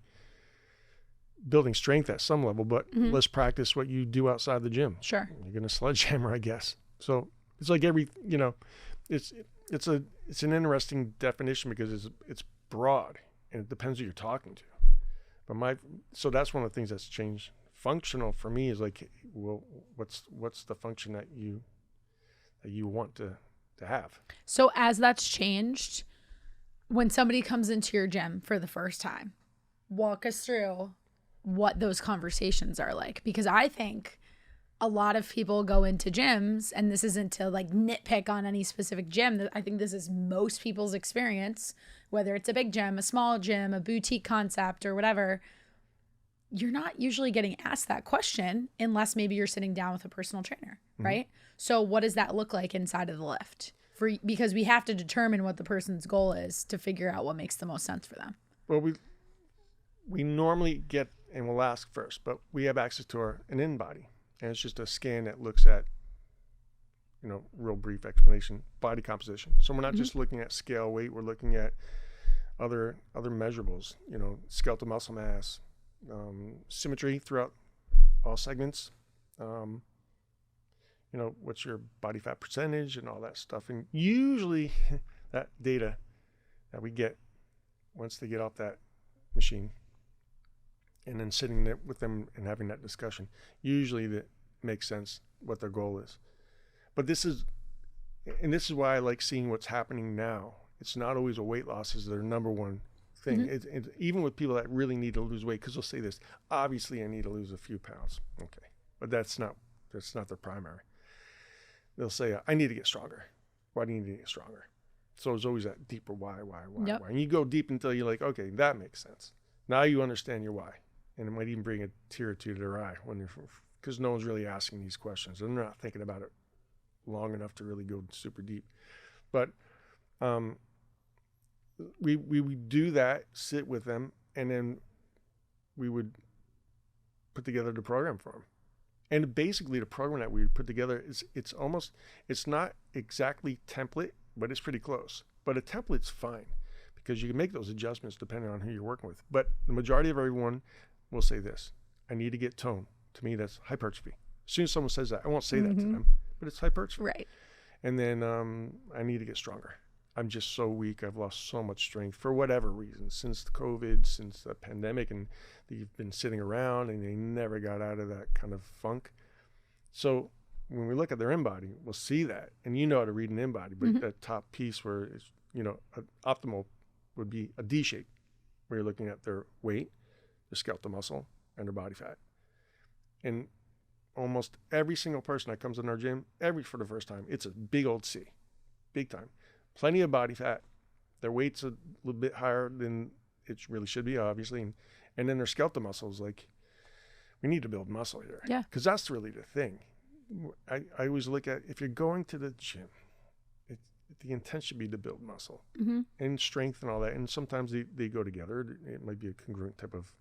Speaker 2: building strength at some level, but let's practice what you do outside the gym.
Speaker 1: Sure.
Speaker 2: You're going to sledgehammer, I guess. So it's like every, you know, it's an interesting definition because it's broad and it depends who you're talking to. But so that's one of the things that's changed. Functional for me is like, well, what's the function that you want to have?
Speaker 1: So as that's changed, when somebody comes into your gym for the first time, walk us through what those conversations are like. Because I think a lot of people go into gyms, and this isn't to like nitpick on any specific gym. I think this is most people's experience, whether it's a big gym, a small gym, a boutique concept or whatever. You're not usually getting asked that question unless maybe you're sitting down with a personal trainer, right? So what does that look like inside of the lift? Because we have to determine what the person's goal is to figure out what makes the most sense for them.
Speaker 2: Well, we normally get, and we'll ask first, but we have access to an inBody. And it's just a scan that looks at, you know, real brief explanation, body composition. So we're not just looking at scale weight, we're looking at other measurables, you know, skeletal muscle mass, symmetry throughout all segments, you know, what's your body fat percentage and all that stuff. And usually that data that we get once they get off that machine and then sitting there with them and having that discussion, usually that makes sense what their goal is. But this is why I like seeing what's happening now. It's not always a weight loss is their number one thing. Even with people that really need to lose weight, because they'll say this, obviously I need to lose a few pounds. Okay, but that's not their primary. They'll say, I need to get stronger. Why do you need to get stronger? So it's always that deeper why. And you go deep until you're like, okay, that makes sense. Now you understand your why. And it might even bring a tear or two to their eye because no one's really asking these questions. And they're not thinking about it long enough to really go super deep. But we would do that, sit with them, and then we would put together the program for them. And basically the program that we would put together it's not exactly template, but it's pretty close. But a template's fine because you can make those adjustments depending on who you're working with. But the majority of everyone will say this: I need to get tone. To me, that's hypertrophy. As soon as someone says that, I won't say that to them, but it's hypertrophy.
Speaker 1: Right. And
Speaker 2: then I need to get stronger. I'm just so weak. I've lost so much strength for whatever reason since the COVID, since the pandemic, and they've been sitting around and they never got out of that kind of funk. So when we look at their inBody, we'll see that. And you know how to read an inBody, but that top piece where it's, you know, optimal would be a D shape, where you're looking at their weight, their skeletal muscle, and their body fat. And almost every single person that comes in our gym, for the first time, it's a big old C, big time. Plenty of body fat. Their weight's a little bit higher than it really should be, obviously. And then their skeletal muscles, like, we need to build muscle here.
Speaker 1: Yeah. Because
Speaker 2: that's really the thing. I always look at, if you're going to the gym, the intent should be to build muscle and strength and all that. And sometimes they go together. It might be a congruent type of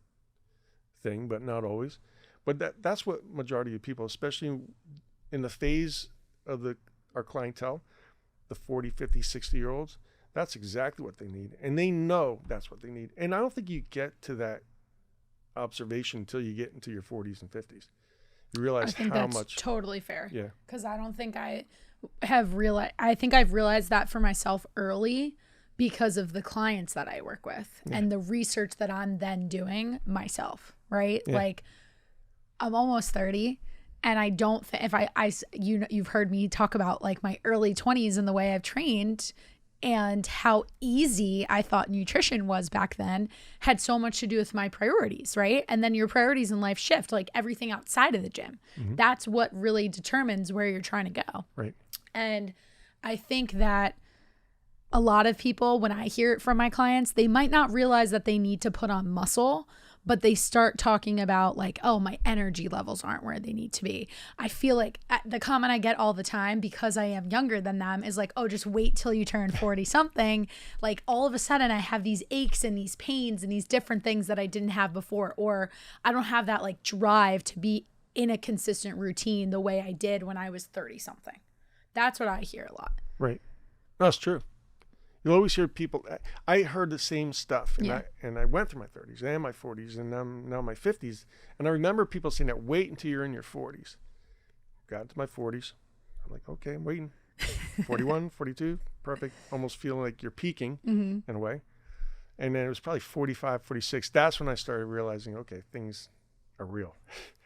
Speaker 2: thing, but not always. But that's what majority of people, especially in the phase of our clientele, the 40, 50, 60-year-olds, that's exactly what they need. And they know that's what they need. And I don't think you get to that observation until you get into your 40s and 50s. You realize
Speaker 1: I think
Speaker 2: how
Speaker 1: that's
Speaker 2: much.
Speaker 1: Totally fair.
Speaker 2: Yeah.
Speaker 1: Because I don't think have realized, I think I've realized that for myself early because of the clients that I work with and the research that I'm then doing myself, right?
Speaker 2: Yeah.
Speaker 1: Like I'm almost 30 and I don't think if you've heard me talk about like my early 20s and the way I've trained and how easy I thought nutrition was back then had so much to do with my priorities, right? And then your priorities in life shift, like everything outside of the gym. That's what really determines where you're trying to go.
Speaker 2: Right.
Speaker 1: And I think that a lot of people, when I hear it from my clients, they might not realize that they need to put on muscle, but they start talking about like, oh, my energy levels aren't where they need to be. I feel like the comment I get all the time because I am younger than them is like, oh, just wait till you turn 40 something. Like all of a sudden I have these aches and these pains and these different things that I didn't have before, or I don't have that like drive to be in a consistent routine the way I did when I was 30 something. That's what I hear a lot.
Speaker 2: Right. That's true. You'll always hear people. I heard the same stuff, and I went through my 30s and my 40s, and I'm now in my 50s. And I remember people saying that, wait until you're in your 40s. Got to my 40s. I'm like, okay, I'm waiting. 41, 42, perfect. Almost feeling like you're peaking in a way. And then it was probably 45, 46. That's when I started realizing, okay, things are real.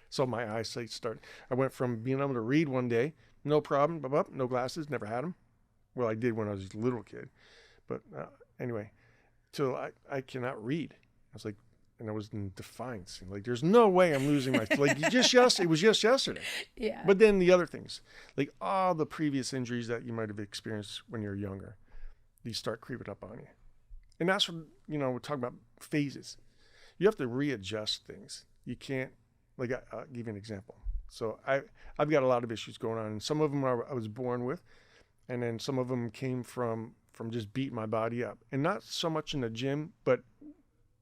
Speaker 2: So my eyesight started. I went from being able to read one day, no problem, no glasses, never had them. Well, I did when I was a little kid. But anyway, till I cannot read. I was like, and I was in defiance. Like, there's no way I'm losing my, like it was just yesterday.
Speaker 1: Yeah.
Speaker 2: But then the other things, like all the previous injuries that you might have experienced when you're younger, these start creeping up on you. And that's what, we're talking about phases. You have to readjust things. You can't, like, I'll give you an example. So I've got a lot of issues going on. And some of them I was born with. And then some of them came from just beating my body up. And not so much in the gym, but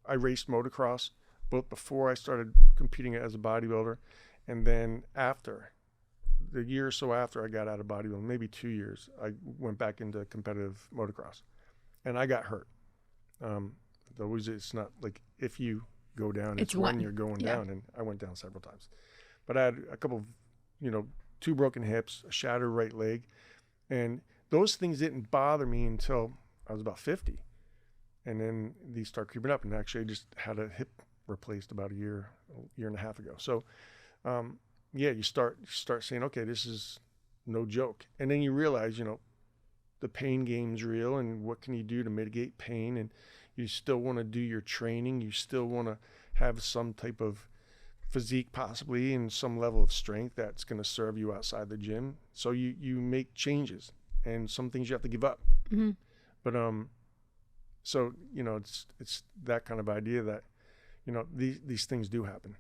Speaker 2: I raced motocross both before I started competing as a bodybuilder. And then after, the year or so after I got out of bodybuilding, maybe 2 years, I went back into competitive motocross. And I got hurt. It's not like if you go down, it's when you're going down. And I went down several times. But I had a couple of, 2 broken hips, a shattered right leg. And those things didn't bother me until I was about 50. And then these start creeping up. And actually I just had a hip replaced about a year and a half ago. So, you start saying, okay, this is no joke. And then you realize, the pain game's real, and what can you do to mitigate pain? And you still want to do your training. You still want to have some type of physique possibly and some level of strength that's going to serve you outside the gym. So you make changes, and some things you have to give up.
Speaker 1: Mm-hmm.
Speaker 2: But so it's that kind of idea that these things do happen.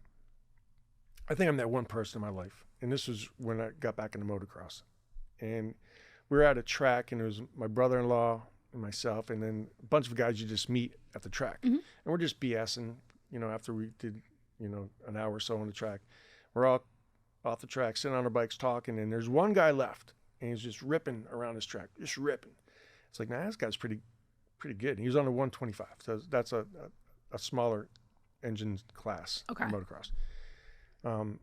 Speaker 2: I think I'm that one person in my life, and this was when I got back into motocross, and we were at a track, and it was my brother-in-law and myself, and then a bunch of guys you just meet at the track, and we're just BSing. After we did an hour or so on the track, we're all off the track, sitting on our bikes talking, and there's one guy left, and he's just ripping around his track, just ripping. It's like, nah, this guy's pretty good. And he was on a 125, so that's a smaller engine class in motocross. And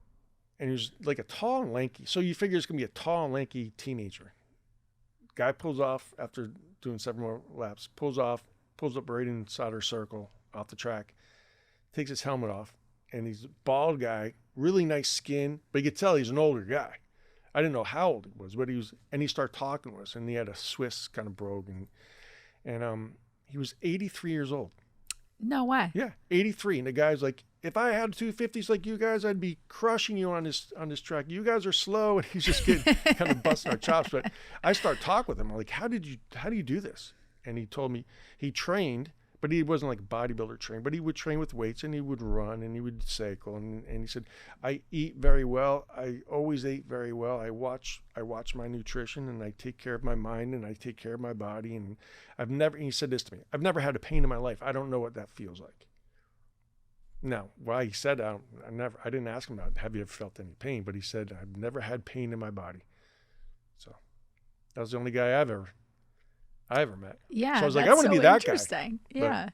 Speaker 2: he was like a tall and lanky. So you figure it's gonna be a tall and lanky teenager. Guy pulls off after doing several more laps, pulls up right inside our circle off the track, takes his helmet off, and he's a bald guy, really nice skin, but you could tell he's an older guy. I didn't know how old he was, but he started talking to us, and he had a Swiss kind of brogue, and he was 83 years old.
Speaker 1: No way.
Speaker 2: Yeah, 83. And the guy's like, if I had 250s like you guys, I'd be crushing you on this track. You guys are slow. And he's just getting kind of busting our chops. But I start talking with him. I'm like, how do you do this? And he told me he trained, but he wasn't like bodybuilder trained, but he would train with weights, and he would run, and he would cycle. And he said, I eat very well. I always ate very well. I watch my nutrition, and I take care of my mind, and I take care of my body. And he said this to me, I've never had a pain in my life. I don't know what that feels like. Now, why he said that, I didn't ask him about, have you ever felt any pain? But he said, I've never had pain in my body. So that was the only guy I ever met.
Speaker 1: Yeah.
Speaker 2: So I was like, I want to be that guy.
Speaker 1: Interesting. Yeah.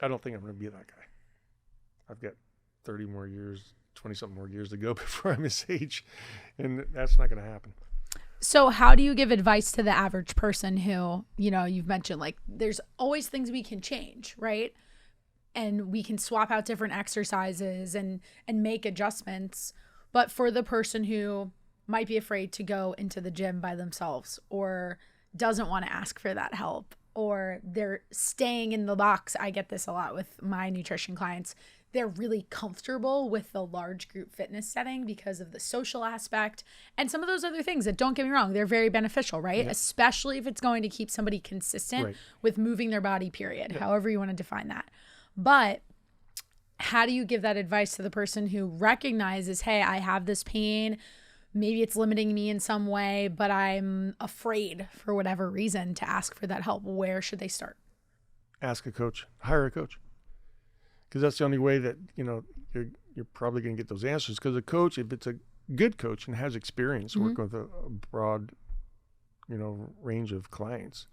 Speaker 2: I don't think I'm going to be that guy. I've got 30 more years, 20 something more years to go before I'm his age. And that's not going to happen.
Speaker 1: So how do you give advice to the average person who, you've mentioned like there's always things we can change, right? And we can swap out different exercises and make adjustments. But for the person who might be afraid to go into the gym by themselves or doesn't want to ask for that help, or they're staying in the box. I get this a lot with my nutrition clients. They're really comfortable with the large group fitness setting because of the social aspect and some of those other things that, don't get me wrong, they're very beneficial, right? Yeah. Especially if it's going to keep somebody consistent with moving their body, period, however you want to define that. But how do you give that advice to the person who recognizes, hey, I have this pain, maybe it's limiting me in some way, but I'm afraid for whatever reason to ask for that help? Where should they start?
Speaker 2: Ask a coach, hire a coach. Because that's the only way that, you're probably going to get those answers. Because a coach, if it's a good coach and has experience working with a broad, range of clients,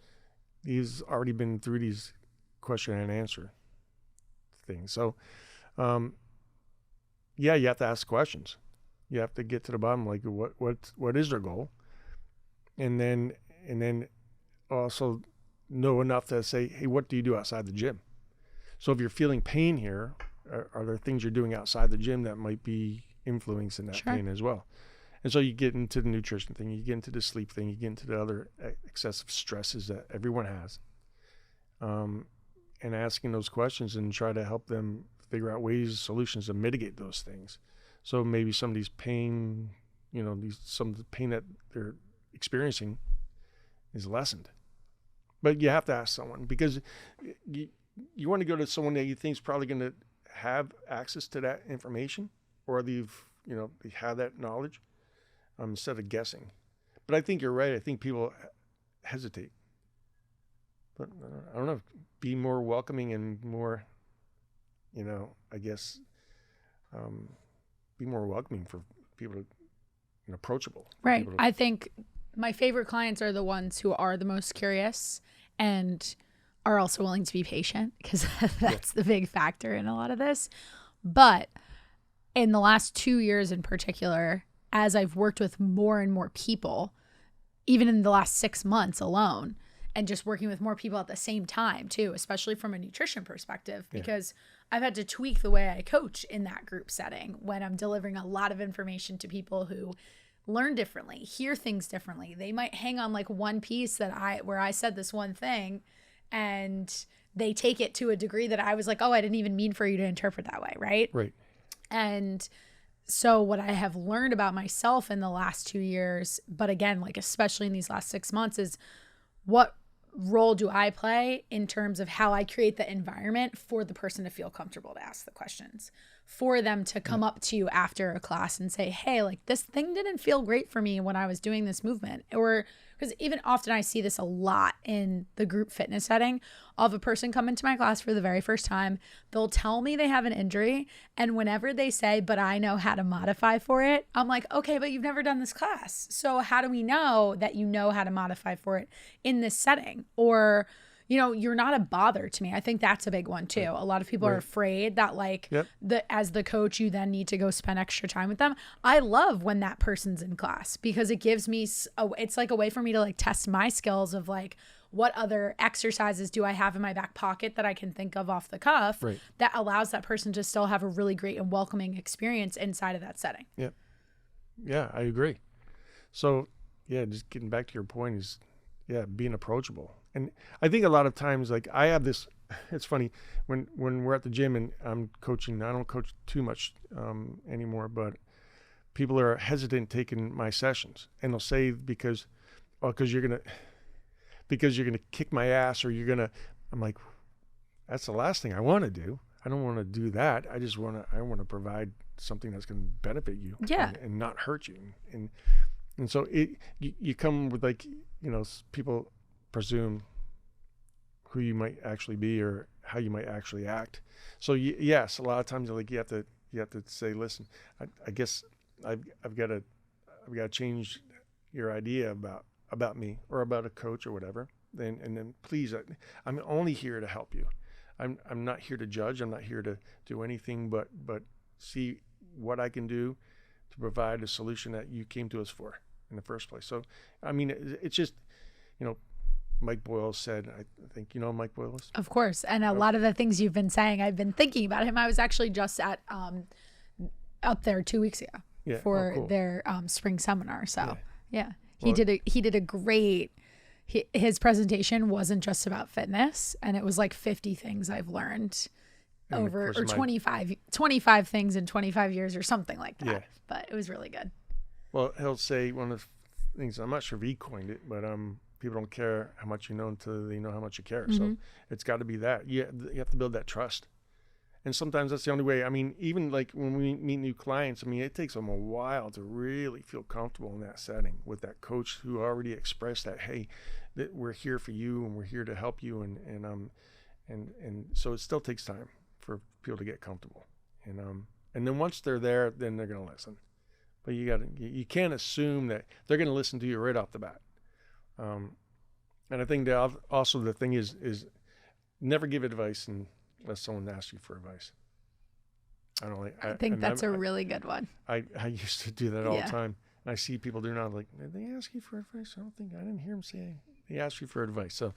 Speaker 2: he's already been through these question and answer things. So, you have to ask questions. You have to get to the bottom, like what is their goal, and then also know enough to say, hey, what do you do outside the gym? So if you're feeling pain here, are there things you're doing outside the gym that might be influencing that pain as well? And so you get into the nutrition thing, you get into the sleep thing, you get into the other excessive stresses that everyone has, and asking those questions and try to help them figure out solutions to mitigate those things. So maybe some of these pain, some of the pain that they're experiencing is lessened. But you have to ask someone, because you want to go to someone that you think is probably going to have access to that information, or they have that knowledge, instead of guessing. But I think you're right. I think people hesitate. But I don't know, be more welcoming and more, I guess, be more welcoming for people to, approachable.
Speaker 1: Right. I think my favorite clients are the ones who are the most curious and are also willing to be patient, because that's the big factor in a lot of this. But in the last 2 years in particular, as I've worked with more and more people, even in the last 6 months alone, and just working with more people at the same time too, especially from a nutrition perspective, because I've had to tweak the way I coach in that group setting when I'm delivering a lot of information to people who learn differently, hear things differently. They might hang on like one piece where I said this one thing, and they take it to a degree that I was like, oh, I didn't even mean for you to interpret that way, right?
Speaker 2: Right.
Speaker 1: And so what I have learned about myself in the last 2 years, but again, like especially in these last 6 months, is what role do I play in terms of how I create the environment for the person to feel comfortable to ask the questions, for them to come up to you after a class and say, hey, like this thing didn't feel great for me when I was doing this movement. Or because even often I see this a lot in the group fitness setting. I'll have a person come into my class for the very first time. They'll tell me they have an injury. And whenever they say, but I know how to modify for it, I'm like, okay, but you've never done this class. So how do we know that you know how to modify for it in this setting? Or, you're not a bother to me. I think that's a big one too. A lot of people are afraid that as the coach, you then need to go spend extra time with them. I love when that person's in class, because it gives me, it's like a way for me to like test my skills of like, what other exercises do I have in my back pocket that I can think of off the cuff that allows that person to still have a really great and welcoming experience inside of that setting. Yeah.
Speaker 2: Yeah, I agree. So just getting back to your point is, being approachable. And I think a lot of times, like I have this, it's funny when we're at the gym and I'm coaching, I don't coach too much anymore, but people are hesitant taking my sessions, and they'll say, because you're going to kick my ass, or I'm like, that's the last thing I want to do. I don't want to do that. I want to provide something that's going to benefit you and not hurt you. And so you come with like, people presume who you might actually be or how you might actually act. So yes, a lot of times like you have to say, listen, I guess I've got to change your idea about me or about a coach or whatever. And then please, I'm only here to help you. I'm not here to judge. I'm not here to do anything but see what I can do to provide a solution that you came to us for. in the first place. So, I mean, it's just, Mike Boyle said, I think, Mike Boyle is?
Speaker 1: Of course. And a lot of the things you've been saying, I've been thinking about him. I was actually just at up there 2 weeks ago for
Speaker 2: cool.
Speaker 1: their spring seminar. So
Speaker 2: Well,
Speaker 1: he did a great, his presentation wasn't just about fitness, and it was like 50 things I've learned over, or 25 things in 25 years or something like that.
Speaker 2: Yeah.
Speaker 1: But it was really good.
Speaker 2: Well, he'll say one of the things, I'm not sure if he coined it, but people don't care how much you know until they know how much you care. So it's got to be that. You have to build that trust. And sometimes that's the only way. I mean, even like when we meet new clients, I mean, it takes them a while to really feel comfortable in that setting with that coach who already expressed that, hey, that we're here for you and we're here to help you. And so it still takes time for people to get comfortable. And then once they're there, then they're going to listen. But you can't assume that they're going to listen to you right off the bat. And I think that also the thing is never give advice unless someone asks you for advice. I think
Speaker 1: that's a really good one.
Speaker 2: I used to do that all the time. And I see people do now, like, did they ask you for advice? I didn't hear them say they asked you for advice. So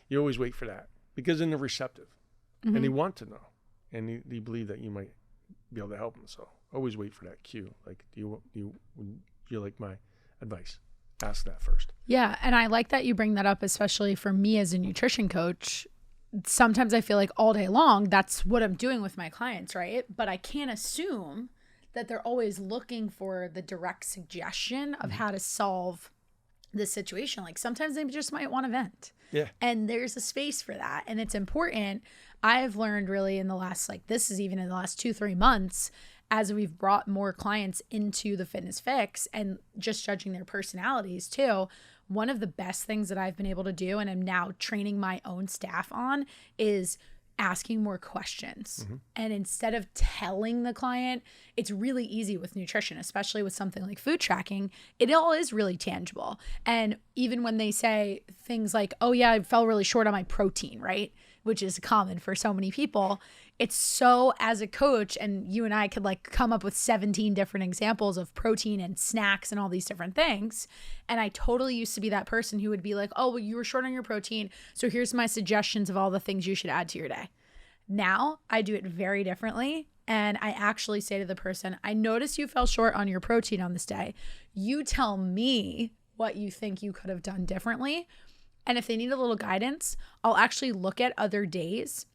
Speaker 2: you always wait for that, because then they're receptive and they want to know, and they believe that you might be able to help them. So always wait for that cue. Like, do you like my advice? Ask that first.
Speaker 1: Yeah. And I like that you bring that up, especially for me as a nutrition coach. Sometimes I feel like all day long, that's what I'm doing with my clients, right? But I can't assume that they're always looking for the direct suggestion of how to solve the situation. Like sometimes they just might want to vent.
Speaker 2: Yeah.
Speaker 1: And there's a space for that. And it's important. I've learned really in the last, this is even in the last 2-3 months, as we've brought more clients into the Fitness Fix and just judging their personalities too. One of the best things that I've been able to do, and I'm now training my own staff on, is asking more questions. And instead of telling the client, it's really easy with nutrition, especially with something like food tracking. It all is really tangible. And even when they say things like, oh yeah, I fell really short on my protein, right? Which is common for so many people. It's so, as a coach, and you and I could come up with 17 different examples of protein and snacks and all these different things. And I totally used to be that person who would be like, oh, well, you were short on your protein, so here's my suggestions of all the things you should add to your day. Now I do it very differently. And I actually say to the person, I noticed you fell short on your protein on this day. You tell me what you think you could have done differently. And if they need a little guidance, I'll actually look at other days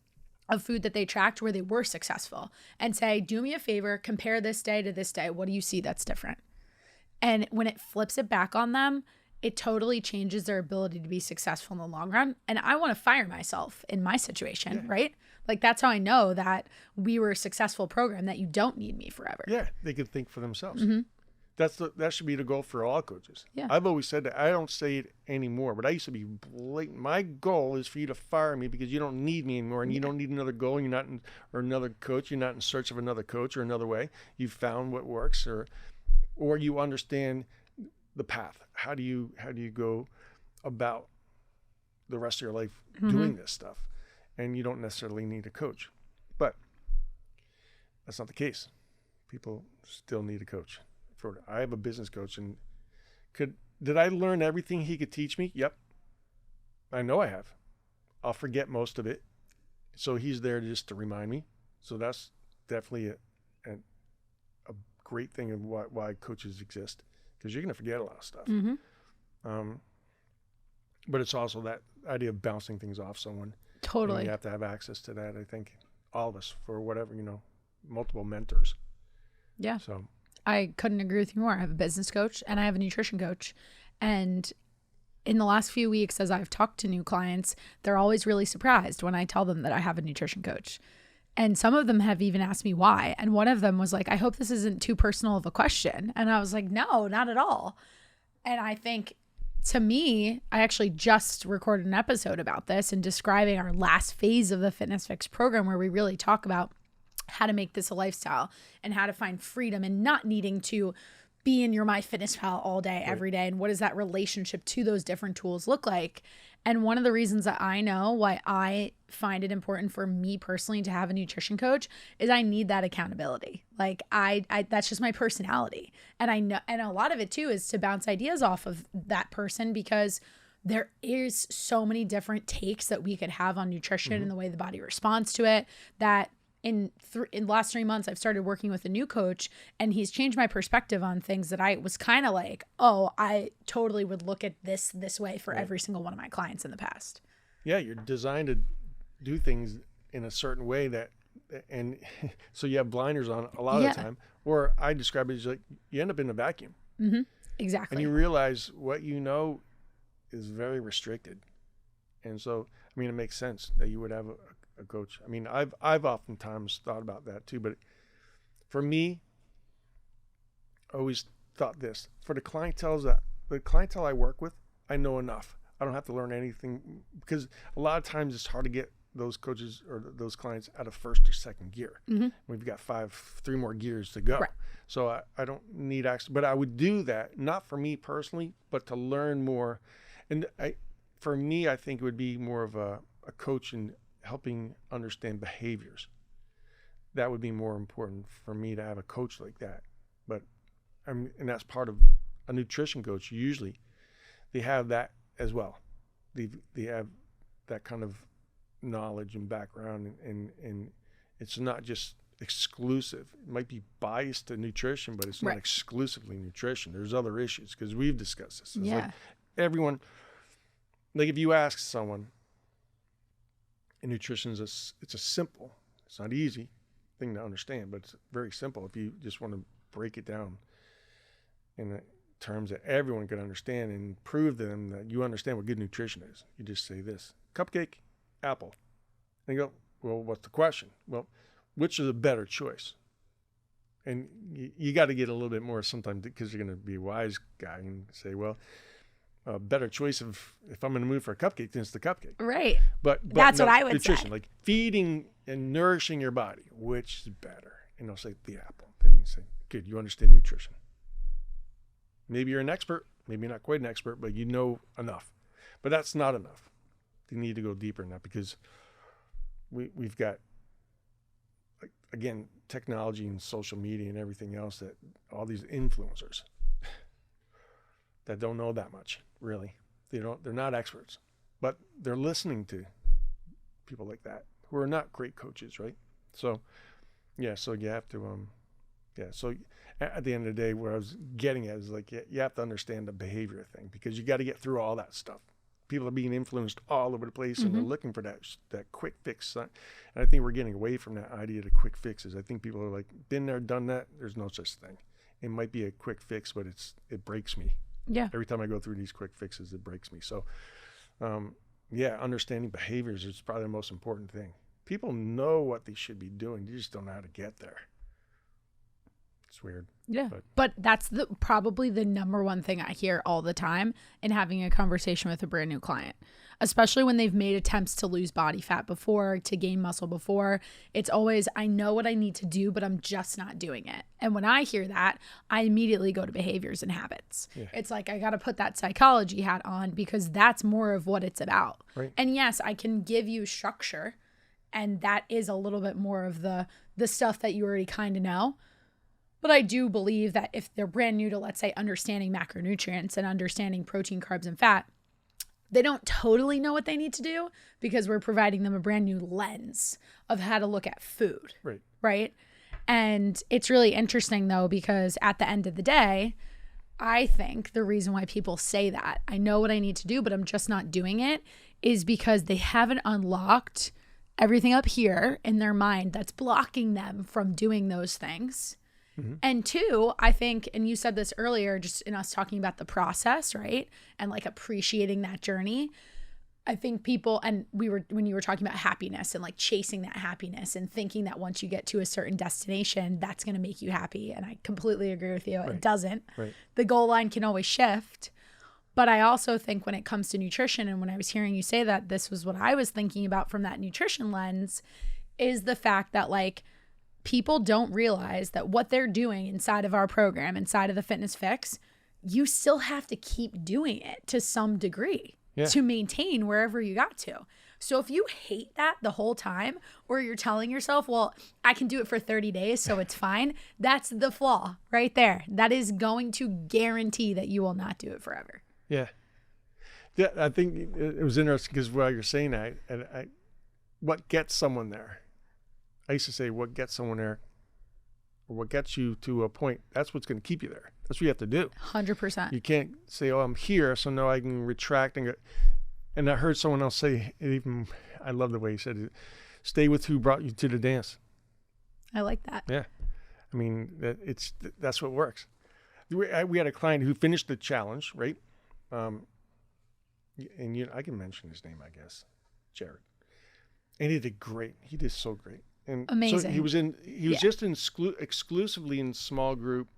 Speaker 1: of food that they tracked where they were successful and say, do me a favor, compare this day to this day. What do you see that's different? And when it flips it back on them, it totally changes their ability to be successful in the long run. And I want to fire myself in my situation, right? Like that's how I know that we were a successful program, that you don't need me forever.
Speaker 2: Yeah, they could think for themselves. That should be the goal for all coaches.
Speaker 1: Yeah.
Speaker 2: I've always said that. I don't say it anymore, but I used to be blatant. My goal is for you to fire me because you don't need me anymore, and you don't need another goal. You're not or another coach. You're not in search of another coach or another way. You've found what works, or you understand the path. How do you go about the rest of your life doing this stuff? And you don't necessarily need a coach, but that's not the case. People still need a coach. I have a business coach, and did I learn everything he could teach me? Yep. I know I have. I'll forget most of it. So he's there just to remind me. So that's definitely a great thing of why coaches exist, because you're going to forget a lot of stuff. But it's also that idea of bouncing things off someone.
Speaker 1: Totally.
Speaker 2: And you have to have access to that, I think, all of us, for whatever, multiple mentors.
Speaker 1: Yeah.
Speaker 2: So
Speaker 1: I couldn't agree with you more. I have a business coach and I have a nutrition coach. And in the last few weeks, as I've talked to new clients, they're always really surprised when I tell them that I have a nutrition coach. And some of them have even asked me why. And one of them was like, I hope this isn't too personal of a question. And I was like, no, not at all. And I think, to me, I actually just recorded an episode about this and describing our last phase of the Fitness Fix program, where we really talk about how to make this a lifestyle and how to find freedom and not needing to be in your MyFitnessPal all day, every day? And what does that relationship to those different tools look like? And one of the reasons that I know why I find it important for me personally to have a nutrition coach is I need that accountability. Like I that's just my personality. And I know, and a lot of it too is to bounce ideas off of that person, because there is so many different takes that we could have on nutrition and the way the body responds to it, that in the last 3 months, I've started working with a new coach, and he's changed my perspective on things that I was kind of like, oh, I totally would look at this way for every single one of my clients in the past.
Speaker 2: Yeah, you're designed to do things in a certain way and so you have blinders on a lot of the time, or I describe it as like you end up in a vacuum.
Speaker 1: Exactly.
Speaker 2: And you realize what you know is very restricted. And so, I mean, it makes sense that you would have a coach. I mean, I've oftentimes thought about that too, but for me, I always thought this: for the clientele I work with, I know enough. I don't have to learn anything, because a lot of times it's hard to get those coaches or those clients out of first or second gear. We've got 3 more gears to go.
Speaker 1: Right.
Speaker 2: So I don't need access, but I would do that, not for me personally, but to learn more. And for me, I think it would be more of a coach in helping understand behaviors. That would be more important for me to have a coach like that. But and that's part of a nutrition coach. Usually they have that as well. They have that kind of knowledge and background, and it's not just exclusive. It might be biased to nutrition, but it's not exclusively nutrition. There's other issues, because we've discussed this. It's like everyone, like if you ask someone, and nutrition is it's a simple, it's not easy thing to understand, but it's very simple if you just want to break it down in terms that everyone can understand and prove to them that you understand what good nutrition is. You just say this: cupcake, apple. And you go, well, what's the question? Well, which is a better choice? And you got to get a little bit more sometimes, because you're going to be a wise guy and say, well, a better choice if I'm in the mood for a cupcake, then it's the cupcake.
Speaker 1: Right.
Speaker 2: But
Speaker 1: that's what I would
Speaker 2: nutrition,
Speaker 1: say.
Speaker 2: like feeding and nourishing your body, which is better? And I'll say the apple. Then you say, good, you understand nutrition. Maybe you're an expert, maybe not quite an expert, but you know enough. But that's not enough. You need to go deeper than that, because we've got, like, again, technology and social media and everything else, that all these influencers that don't know that much, really. They're not experts, but they're listening to people like that who are not great coaches, right? So so you have to so at the end of the day, where I was getting at is, like, you have to understand the behavior thing, because you got to get through all that stuff. People are being influenced all over the place, and they're looking for that quick fix. And I think we're getting away from that idea of quick fixes. I think people are like, been there, done that. There's no such thing. It might be a quick fix, but it breaks me.
Speaker 1: Yeah.
Speaker 2: Every time I go through these quick fixes, it breaks me. So, understanding behaviors is probably the most important thing. People know what they should be doing. You just don't know how to get there. It's weird.
Speaker 1: Yeah. But that's probably the number one thing I hear all the time in having a conversation with a brand new client, especially when they've made attempts to lose body fat before, to gain muscle before. It's always, I know what I need to do, but I'm just not doing it. And when I hear that, I immediately go to behaviors and habits. Yeah. It's like, I got to put that psychology hat on, because that's more of what it's about.
Speaker 2: Right.
Speaker 1: And yes, I can give you structure, and that is a little bit more of the stuff that you already kind of know. But I do believe that if they're brand new to, let's say, understanding macronutrients and understanding protein, carbs, and fat, they don't totally know what they need to do, because we're providing them a brand new lens of how to look at food. Right. And it's really interesting, though, because at the end of the day, I think the reason why people say that, I know what I need to do, but I'm just not doing it, is because they haven't unlocked everything up here in their mind that's blocking them from doing those things. And 2, I think, and you said this earlier, just in us talking about the process, right? And like appreciating that journey. I think people, and when you were talking about happiness and like chasing that happiness and thinking that once you get to a certain destination, that's going to make you happy. And I completely agree with you. Right. It doesn't. Right. The goal line can always shift. But I also think when it comes to nutrition, and when I was hearing you say that, this was what I was thinking about from that nutrition lens, is the fact that, like, people don't realize that what they're doing inside of our program, inside of the Fitness Fix, you still have to keep doing it to some degree to maintain wherever you got to. So if you hate that the whole time, or you're telling yourself, well, I can do it for 30 days, so it's fine. That's the flaw right there. That is going to guarantee that you will not do it forever.
Speaker 2: Yeah. Yeah. I think it was interesting because while you're saying that, what gets someone there? I used to say, what gets someone there, or what gets you to a point, that's what's going to keep you there. That's what you have to do.
Speaker 1: 100%.
Speaker 2: You can't say, oh, I'm here, so now I can retract and go. And I heard someone else say, even, I love the way he said it, stay with who brought you to the dance.
Speaker 1: I like that.
Speaker 2: Yeah. I mean, that's what works. We had a client who finished the challenge, right? And I can mention his name, I guess, Jared. And he did great. He did so great. And
Speaker 1: amazing.
Speaker 2: So he was just exclusively in small group.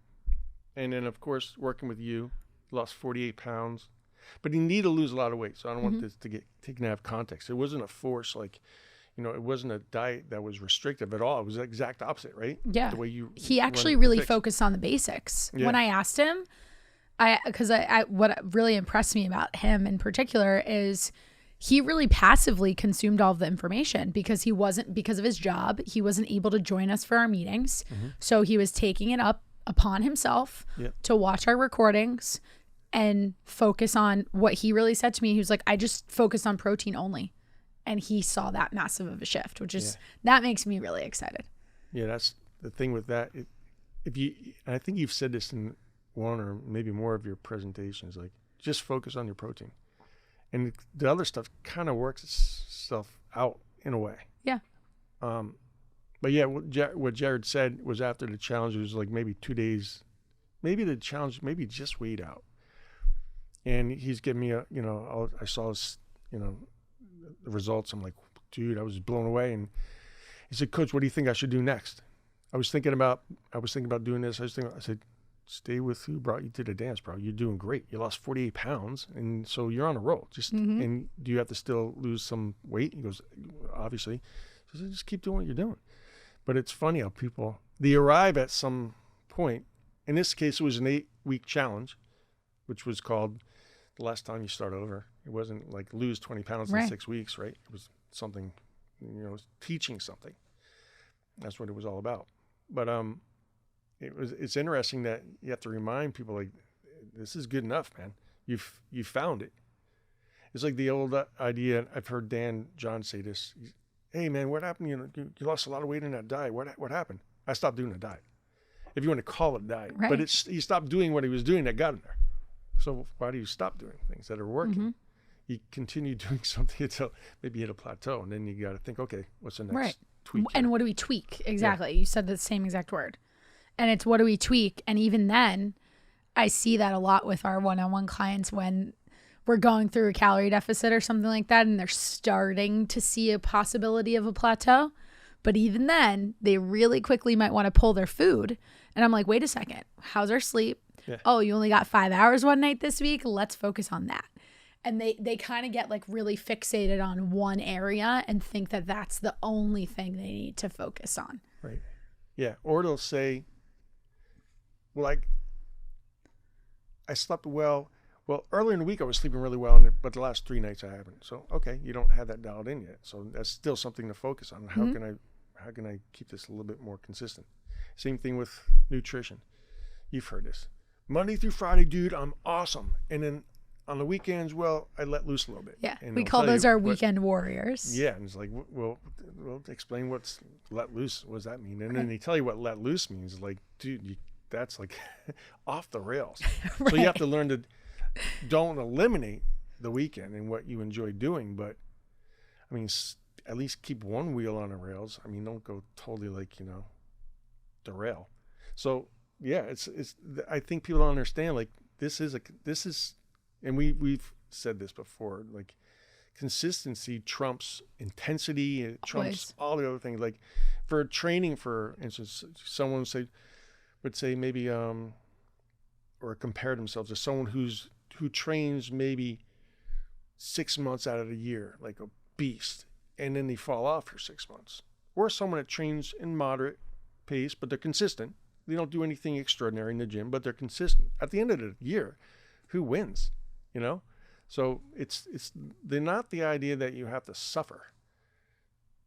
Speaker 2: And then, of course, working with you, lost 48 pounds. But he needed to lose a lot of weight. So I don't want this to get taken out of context. It wasn't a force, like, it wasn't a diet that was restrictive at all. It was the exact opposite, right?
Speaker 1: Yeah.
Speaker 2: The way
Speaker 1: he actually really focused on the basics. Yeah. When I asked him, because what really impressed me about him in particular is he really passively consumed all of the information because because of his job, he wasn't able to join us for our meetings. So he was taking it up upon himself to watch our recordings and focus on what he really said to me. He was like, I just focused on protein only. And he saw that massive of a shift, which is, that makes me really excited. Yeah,
Speaker 2: that's the thing with that. I think you've said this in one or maybe more of your presentations, like just focus on your protein. And the other stuff kind of works itself out in a way.
Speaker 1: Yeah.
Speaker 2: But yeah, what Jared said was after the challenge, it was like maybe 2 days, maybe the challenge, maybe just weighed out. And he's giving me I saw his, the results. I'm like, dude, I was blown away. And he said, Coach, what do you think I should do next? I was thinking about doing this. I said, stay with who brought you to the dance, bro. You're doing great. You lost 48 pounds. And so you're on a roll. And do you have to still lose some weight? He goes, obviously. So I said, just keep doing what you're doing. But it's funny how they arrive at some point. In this case, it was an 8-week challenge, which was called The Last Time You Start Over. It wasn't like lose 20 pounds in 6 weeks, right? It was something, teaching something. That's what it was all about. But it's interesting that you have to remind people, like, this is good enough, man. You found it. It's like the old idea. I've heard Dan John say this. Hey, man, what happened? You lost a lot of weight in that diet. What happened? I stopped doing the diet. If you want to call it a diet. Right. But he stopped doing what he was doing that got him there. So why do you stop doing things that are working? You continue doing something until maybe you hit a plateau. And then you got to think, okay, what's the next tweak?
Speaker 1: And what do we tweak? Exactly. Yeah. You said the same exact word. And it's what do we tweak? And even then, I see that a lot with our one-on-one clients when we're going through a calorie deficit or something like that, and they're starting to see a possibility of a plateau. But even then, they really quickly might want to pull their food. And I'm like, wait a second, how's our sleep? Yeah. Oh, you only got 5 hours one night this week? Let's focus on that. And they kind of get like really fixated on one area and think that that's the only thing they need to focus on.
Speaker 2: Right. Yeah. Or they'll say, well, I slept well. Well, earlier in the week I was sleeping really well, but the last 3 nights I haven't. So, okay, you don't have that dialed in yet. So that's still something to focus on. How can I keep this a little bit more consistent? Same thing with nutrition. You've heard this. Monday through Friday, dude, I'm awesome. And then on the weekends, well, I let loose a little bit.
Speaker 1: Yeah, we call those our weekend warriors.
Speaker 2: Yeah, and it's like, well, explain what's let loose. What does that mean? And then they tell you what let loose means. Like, dude, that's like off the rails. Right. So you have to learn to don't eliminate the weekend and what you enjoy doing, but I mean, at least keep one wheel on the rails. I mean, don't go totally like, derail. So yeah, it's, I think people don't understand, like, this is, and we've said this before, like, consistency trumps intensity, it trumps all the other things. Like, for training, for instance, someone would say maybe, or compare themselves to someone who trains maybe 6 months out of the year, like a beast, and then they fall off for 6 months. Or someone that trains in moderate pace, but they're consistent. They don't do anything extraordinary in the gym, but they're consistent. At the end of the year, who wins? You know? So they're not the idea that you have to suffer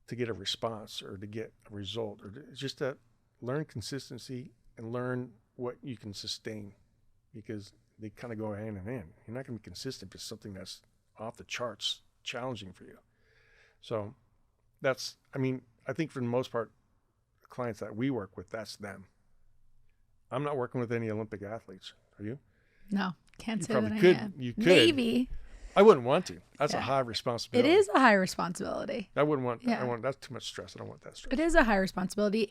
Speaker 2: to get a response or to get a result, or it's just that learn consistency and learn what you can sustain, because they kind of go hand in hand. You're not going to be consistent for something that's off the charts challenging for you. So I think for the most part, the clients that we work with, that's them. I'm not working with any Olympic athletes. Are you?
Speaker 1: No, can't say that I am.
Speaker 2: You could.
Speaker 1: Maybe.
Speaker 2: I wouldn't want to. That's a high responsibility.
Speaker 1: It is a high responsibility.
Speaker 2: I wouldn't want. Yeah. That's too much stress. I don't want that stress.
Speaker 1: It is a high responsibility.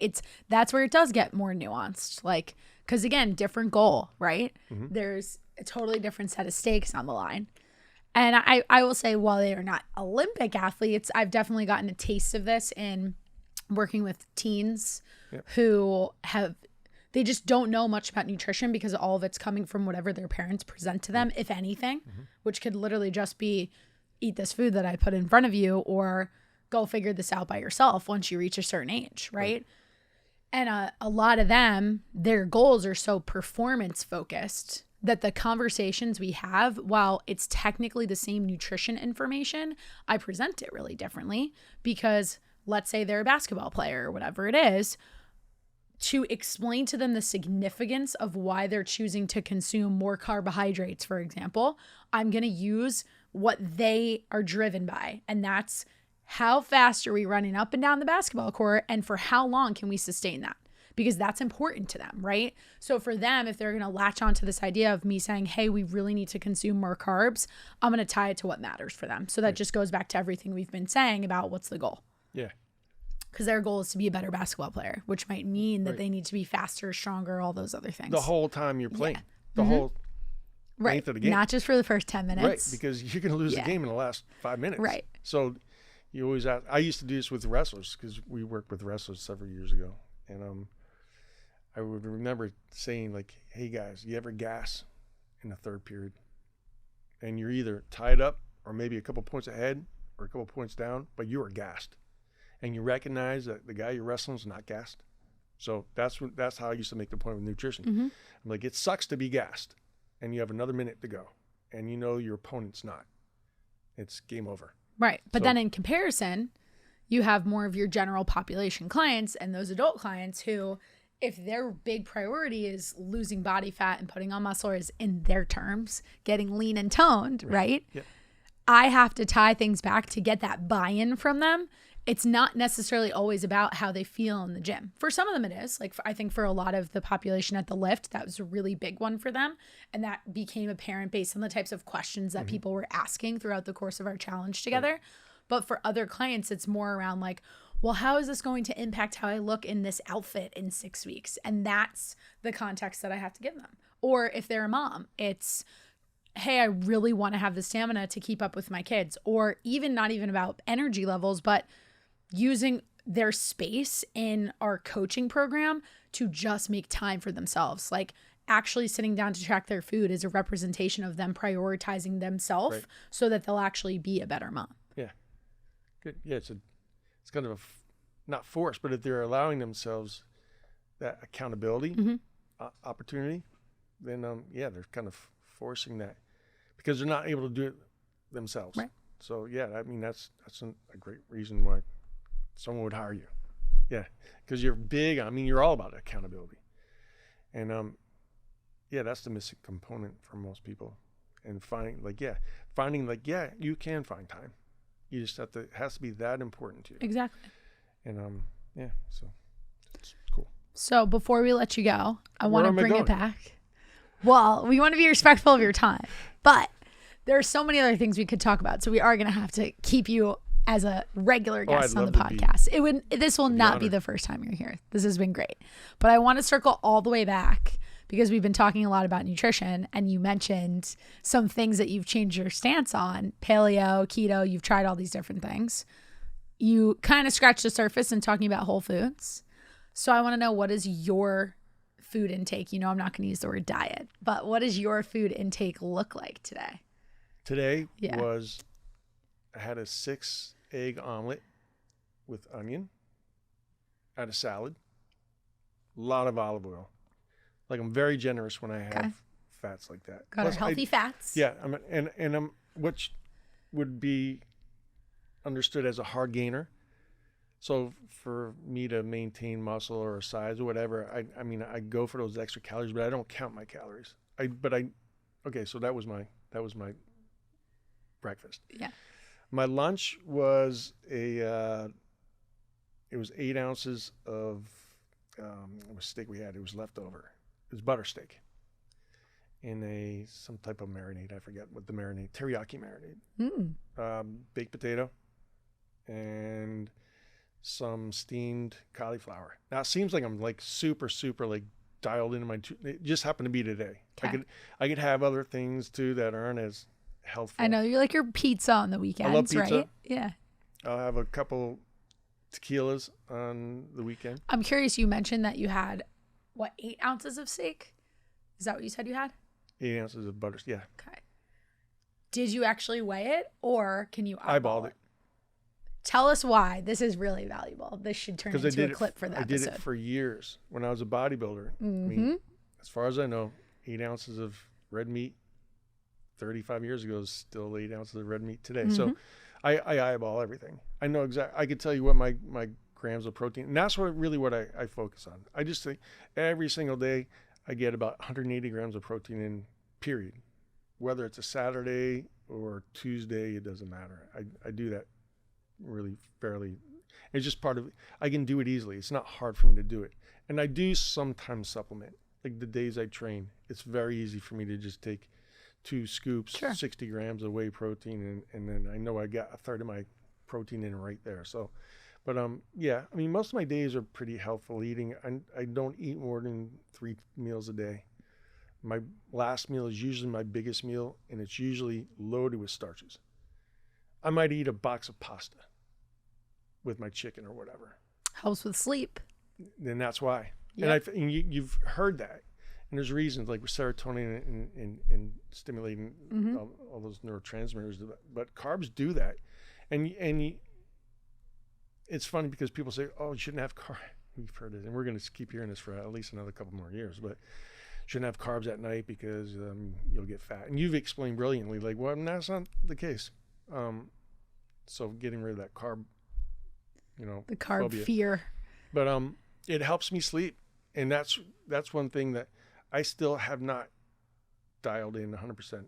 Speaker 1: That's where it does get more nuanced. Like, because again, different goal, right? Mm-hmm. There's a totally different set of stakes on the line. And I will say, while they are not Olympic athletes, I've definitely gotten a taste of this in working with teens who they just don't know much about nutrition because all of it's coming from whatever their parents present to them, if anything, which could literally just be eat this food that I put in front of you, or go figure this out by yourself once you reach a certain age, right? And a lot of them, their goals are so performance focused that the conversations we have, while it's technically the same nutrition information, I present it really differently, because let's say they're a basketball player or whatever it is, to explain to them the significance of why they're choosing to consume more carbohydrates, for example, I'm going to use what they are driven by. And that's how fast are we running up and down the basketball court, and for how long can we sustain that? Because that's important to them, right? So for them, if they're going to latch onto this idea of me saying, hey, we really need to consume more carbs, I'm going to tie it to what matters for them. So that just goes back to everything we've been saying about what's the goal.
Speaker 2: Yeah.
Speaker 1: Because their goal is to be a better basketball player, which might mean that they need to be faster, stronger, all those other things.
Speaker 2: The whole time you're playing. The whole length of the game.
Speaker 1: Not just for the first 10 minutes.
Speaker 2: Right, because you're going to lose the game in the last 5 minutes.
Speaker 1: Right.
Speaker 2: So you always ask. I used to do this with wrestlers, because we worked with wrestlers several years ago. And I would remember saying, like, hey, guys, you ever gas in the third period? And you're either tied up or maybe a couple points ahead or a couple points down, but you are gassed. And you recognize that the guy you're wrestling is not gassed. So that's how I used to make the point with nutrition. I'm like, it sucks to be gassed, and you have another minute to go, and you know your opponent's not. It's game over.
Speaker 1: Right. But then in comparison, you have more of your general population clients and those adult clients who, if their big priority is losing body fat and putting on muscle, or is, in their terms, getting lean and toned, right? Yeah. I have to tie things back to get that buy-in from them. It's not necessarily always about how they feel in the gym. For some of them it is. Like, I think for a lot of the population at the Lift, that was a really big one for them. And that became apparent based on the types of questions that people were asking throughout the course of our challenge together. Right. But for other clients, it's more around like, well, how is this going to impact how I look in this outfit in 6 weeks? And that's the context that I have to give them. Or if they're a mom, it's, hey, I really want to have the stamina to keep up with my kids. Or even not even about energy levels, but using their space in our coaching program to just make time for themselves. Like, actually sitting down to track their food is a representation of them prioritizing themselves so that they'll actually be a better mom.
Speaker 2: Yeah. Good. Yeah. It's kind of not forced, but if they're allowing themselves that accountability opportunity, then they're kind of forcing that because they're not able to do it themselves. Right. So yeah, I mean, that's a great reason why someone would hire you. Yeah. Because you're big. I mean, you're all about accountability. And that's the missing component for most people. And finding you can find time. You just have to, it has to be that important to you.
Speaker 1: Exactly.
Speaker 2: And so it's cool.
Speaker 1: So before we let you go, I want to bring it back. Well, we want to be respectful of your time, but there are so many other things we could talk about. So we are going to have to keep you as a regular guest on the podcast. This will not be the first time you're here. This has been great. But I want to circle all the way back because we've been talking a lot about nutrition, and you mentioned some things that you've changed your stance on. Paleo, keto, you've tried all these different things. You kind of scratched the surface in talking about whole foods. So I want to know, what is your food intake? You know, I'm not going to use the word diet, but what does your food intake look like today?
Speaker 2: Today I had a 6-egg omelet with onion. I had a salad, a lot of olive oil. Like I'm very generous when I have
Speaker 1: Okay.
Speaker 2: fats like that.
Speaker 1: Got our healthy fats.
Speaker 2: Yeah, I'm which would be understood as a hard gainer. So for me to maintain muscle or size or whatever, I go for those extra calories, but I don't count my calories. Okay, so that was my breakfast.
Speaker 1: Yeah.
Speaker 2: My lunch was it was 8 ounces of it was steak we had. It was leftover. It was butter steak in some type of marinade. I forget what the marinade, teriyaki marinade. Baked potato and some steamed cauliflower. Now it seems like I'm like super like dialed into my. It just happened to be today.
Speaker 1: Okay.
Speaker 2: I could have other things too that aren't as healthful.
Speaker 1: I know you like your pizza on the weekends,
Speaker 2: I love pizza.
Speaker 1: right? Yeah.
Speaker 2: I'll have a couple tequilas on the weekend.
Speaker 1: I'm curious. You mentioned that you had 8 ounces of steak? Is that what you said you had?
Speaker 2: 8 ounces of butter. Yeah.
Speaker 1: Okay. Did you actually weigh it, or can you eyeball
Speaker 2: Eyeballed it.
Speaker 1: Tell us why. This is really valuable. This should turn into a clip for the episode.
Speaker 2: I did it for years when I was a bodybuilder. I
Speaker 1: Mm-hmm.
Speaker 2: mean, as far as I know, 8 ounces of red meat 35 years ago is still 8 ounces of red meat today.
Speaker 1: Mm-hmm.
Speaker 2: So I eyeball everything. I know exactly. I could tell you what my grams of protein, and that's what I focus on. I just think every single day I get about 180 grams of protein in, period. Whether it's a Saturday or Tuesday, it doesn't matter. I do that really fairly. It's just part of it. I can do it easily. It's not hard for me to do it. And I do sometimes supplement. Like the days I train, it's very easy for me to just take 2 scoops,
Speaker 1: Sure.
Speaker 2: 60 grams of whey protein, and then I know I got a third of my protein in right there. So, but yeah, I mean, most of my days are pretty healthful eating. I don't eat more than 3 meals a day. My last meal is usually my biggest meal, and it's usually loaded with starches. I might eat a box of pasta with my chicken or whatever.
Speaker 1: Helps with sleep.
Speaker 2: Then that's why.
Speaker 1: Yep.
Speaker 2: And you've heard that. And there's reasons like with serotonin and stimulating
Speaker 1: Mm-hmm.
Speaker 2: all those neurotransmitters. But carbs do that. And it's funny because people say, oh, you shouldn't have carbs. We've heard it. And we're going to keep hearing this for at least another couple more years. But shouldn't have carbs at night because you'll get fat. And you've explained brilliantly, like, well, that's not the case. So getting rid of that carb,
Speaker 1: The carb
Speaker 2: phobia.
Speaker 1: fear.
Speaker 2: But it helps me sleep. And that's one thing that I still have not dialed in 100%.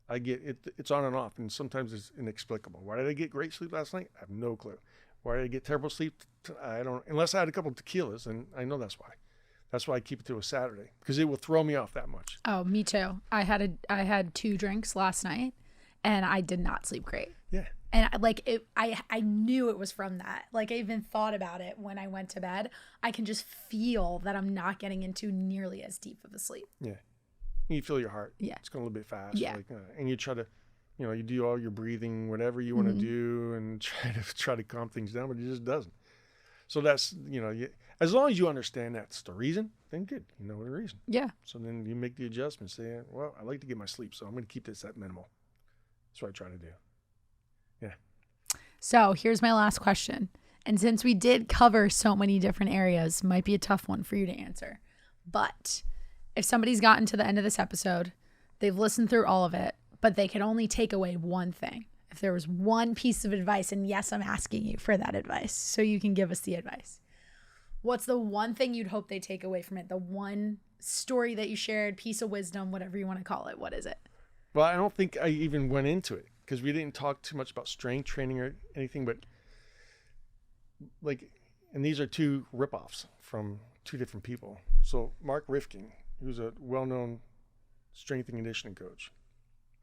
Speaker 2: I get it. It's on and off, and sometimes it's inexplicable. Why did I get great sleep last night? I have no clue. Why did I get terrible sleep? I don't, unless I had a couple of tequilas, and I know that's why. That's why I keep it to a Saturday, because it will throw me off that much.
Speaker 1: Oh, me too. I had 2 drinks last night, and I did not sleep great.
Speaker 2: Yeah.
Speaker 1: And I knew it was from that. Like I even thought about it when I went to bed. I can just feel that I'm not getting into nearly as deep of a sleep.
Speaker 2: Yeah. You feel your heart.
Speaker 1: Yeah.
Speaker 2: It's going a little bit fast.
Speaker 1: Yeah.
Speaker 2: And you try to, you do all your breathing, whatever you want to do, and try to calm things down, but it just doesn't. So that's, as long as you understand that's the reason, then good. You know the reason.
Speaker 1: Yeah.
Speaker 2: So then you make the adjustment. Say, well, I like to get my sleep, so I'm going to keep this at minimal. That's what I try to do. Yeah.
Speaker 1: So here's my last question. And since we did cover so many different areas, might be a tough one for you to answer. But if somebody's gotten to the end of this episode, they've listened through all of it, but they can only take away one thing. If there was one piece of advice, and yes, I'm asking you for that advice, so you can give us the advice. What's the one thing you'd hope they take away from it? The one story that you shared, piece of wisdom, whatever you want to call it. What is it?
Speaker 2: Well, I don't think I even went into it because we didn't talk too much about strength training or anything, but and these are 2 ripoffs from 2 different people. So Mark Rifkin, who's a well-known strength and conditioning coach.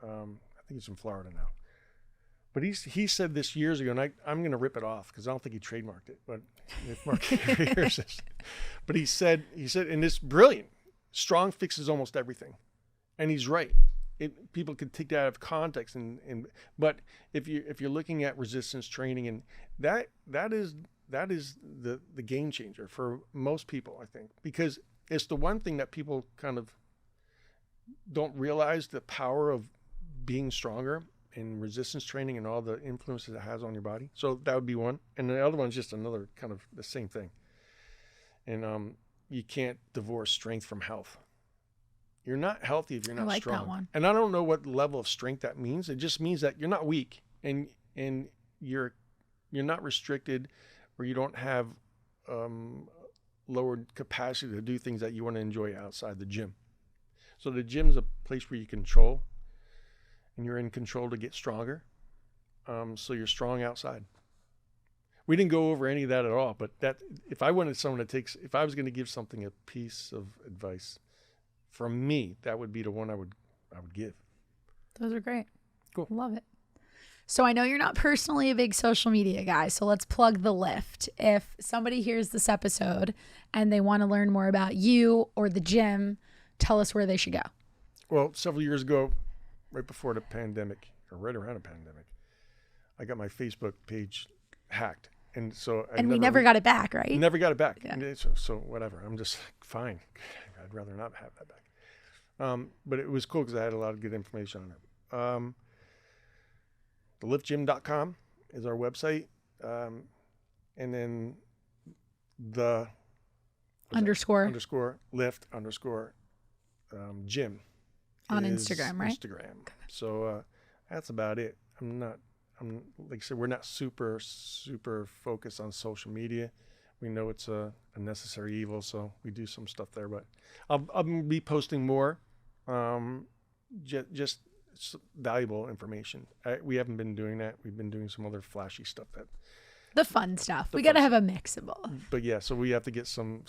Speaker 2: I think he's in Florida now. But he said this years ago, and I'm going to rip it off because I don't think he trademarked it. But if Mark hears this, but he said, and it's brilliant. Strong fixes almost everything, and he's right. People could take that out of context, but if you're looking at resistance training, and that is the game changer for most people, I think, because it's the one thing that people kind of don't realize the power of being stronger in resistance training and all the influences it has on your body. So that would be one. And the other one's just another kind of the same thing. And you can't divorce strength from health. You're not healthy if you're not strong.
Speaker 1: I like that one.
Speaker 2: And I don't know what level of strength that means. It just means that you're not weak and you're not restricted, or you don't have lowered capacity to do things that you want to enjoy outside the gym. So the gym is a place where you control, and you're in control to get stronger. So you're strong outside. We didn't go over any of that at all, but that if I was going to give something a piece of advice from me, that would be the one I would give.
Speaker 1: Those are great.
Speaker 2: Cool.
Speaker 1: Love it. So I know you're not personally a big social media guy, so let's plug The Lift. If somebody hears this episode and they want to learn more about you or the gym, tell us where they should go.
Speaker 2: Well, several years ago, right before the pandemic, or right around the pandemic, I got my Facebook page hacked. And so
Speaker 1: we never got it back, right?
Speaker 2: Never got it back.
Speaker 1: Yeah.
Speaker 2: So whatever. I'm just fine. I'd rather not have that back. But it was cool because I had a lot of good information on it. TheLIFTGym.com is our website. And then the
Speaker 1: underscore
Speaker 2: lift underscore gym
Speaker 1: on Instagram, right?
Speaker 2: Instagram. So that's about it. I'm like I said, we're not super focused on social media. We know it's a necessary evil, so we do some stuff there. But I'll be posting more, just valuable information. We haven't been doing that. We've been doing some other flashy stuff.
Speaker 1: The fun stuff. We got to have a mix of both.
Speaker 2: But yeah, so we have to get some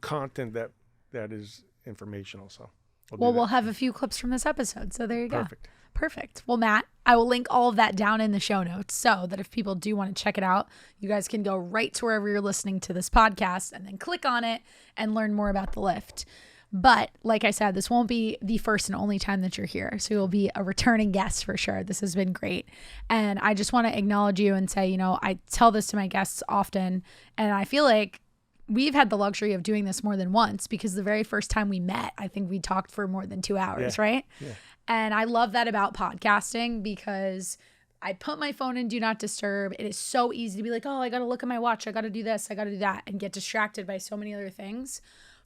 Speaker 2: content that is informational. So
Speaker 1: we'll have a few clips from this episode. So there you go.
Speaker 2: Perfect.
Speaker 1: Well, Matt, I will link all of that down in the show notes so that if people do want to check it out, you guys can go right to wherever you're listening to this podcast and then click on it and learn more about The Lift. But like I said, this won't be the first and only time that you're here. So you'll be a returning guest for sure. This has been great. And I just want to acknowledge you and say, I tell this to my guests often, and I feel like we've had the luxury of doing this more than once, because the very first time we met, I think we talked for more than 2 hours, right?
Speaker 2: Yeah.
Speaker 1: And I love that about podcasting, because I put my phone in Do Not Disturb. It is so easy to be like, oh, I got to look at my watch. I got to do this. I got to do that, and get distracted by so many other things.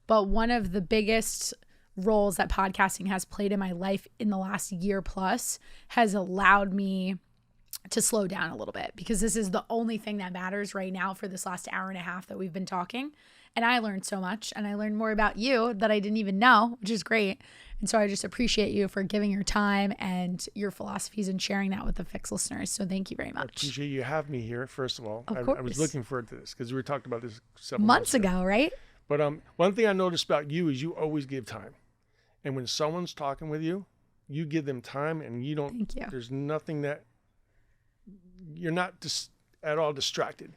Speaker 1: But one of the biggest roles that podcasting has played in my life in the last year plus has allowed me to slow down a little bit, because this is the only thing that matters right now for this last hour and a half that we've been talking. And I learned so much, and I learned more about you that I didn't even know, which is great. And so I just appreciate you for giving your time and your philosophies and sharing that with the FYX listeners. So thank you very much.
Speaker 2: I appreciate you having me here, first of all.
Speaker 1: Of course.
Speaker 2: I was looking forward to this because we were talking about this several
Speaker 1: months ago, right?
Speaker 2: But one thing I noticed about you is you always give time. And when someone's talking with you, you give them time, and you don't,
Speaker 1: Thank you.
Speaker 2: There's nothing that, you're not at all distracted.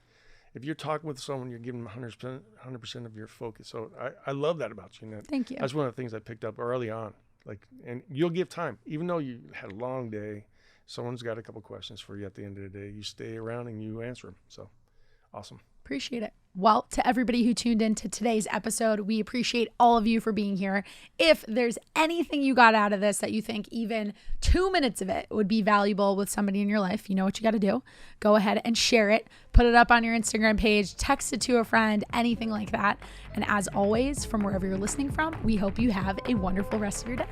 Speaker 2: If you're talking with someone, you're giving them 100% of your focus. So I love that about you.
Speaker 1: Thank you.
Speaker 2: That's one of the things I picked up early on. And you'll give time, even though you had a long day. Someone's got a couple questions for you at the end of the day. You stay around and you answer them. So awesome.
Speaker 1: Appreciate it. Well, to everybody who tuned in to today's episode, we appreciate all of you for being here. If there's anything you got out of this that you think even 2 minutes of it would be valuable with somebody in your life, you know what you got to do. Go ahead and share it. Put it up on your Instagram page, text it to a friend, anything like that. And as always, from wherever you're listening from, we hope you have a wonderful rest of your day.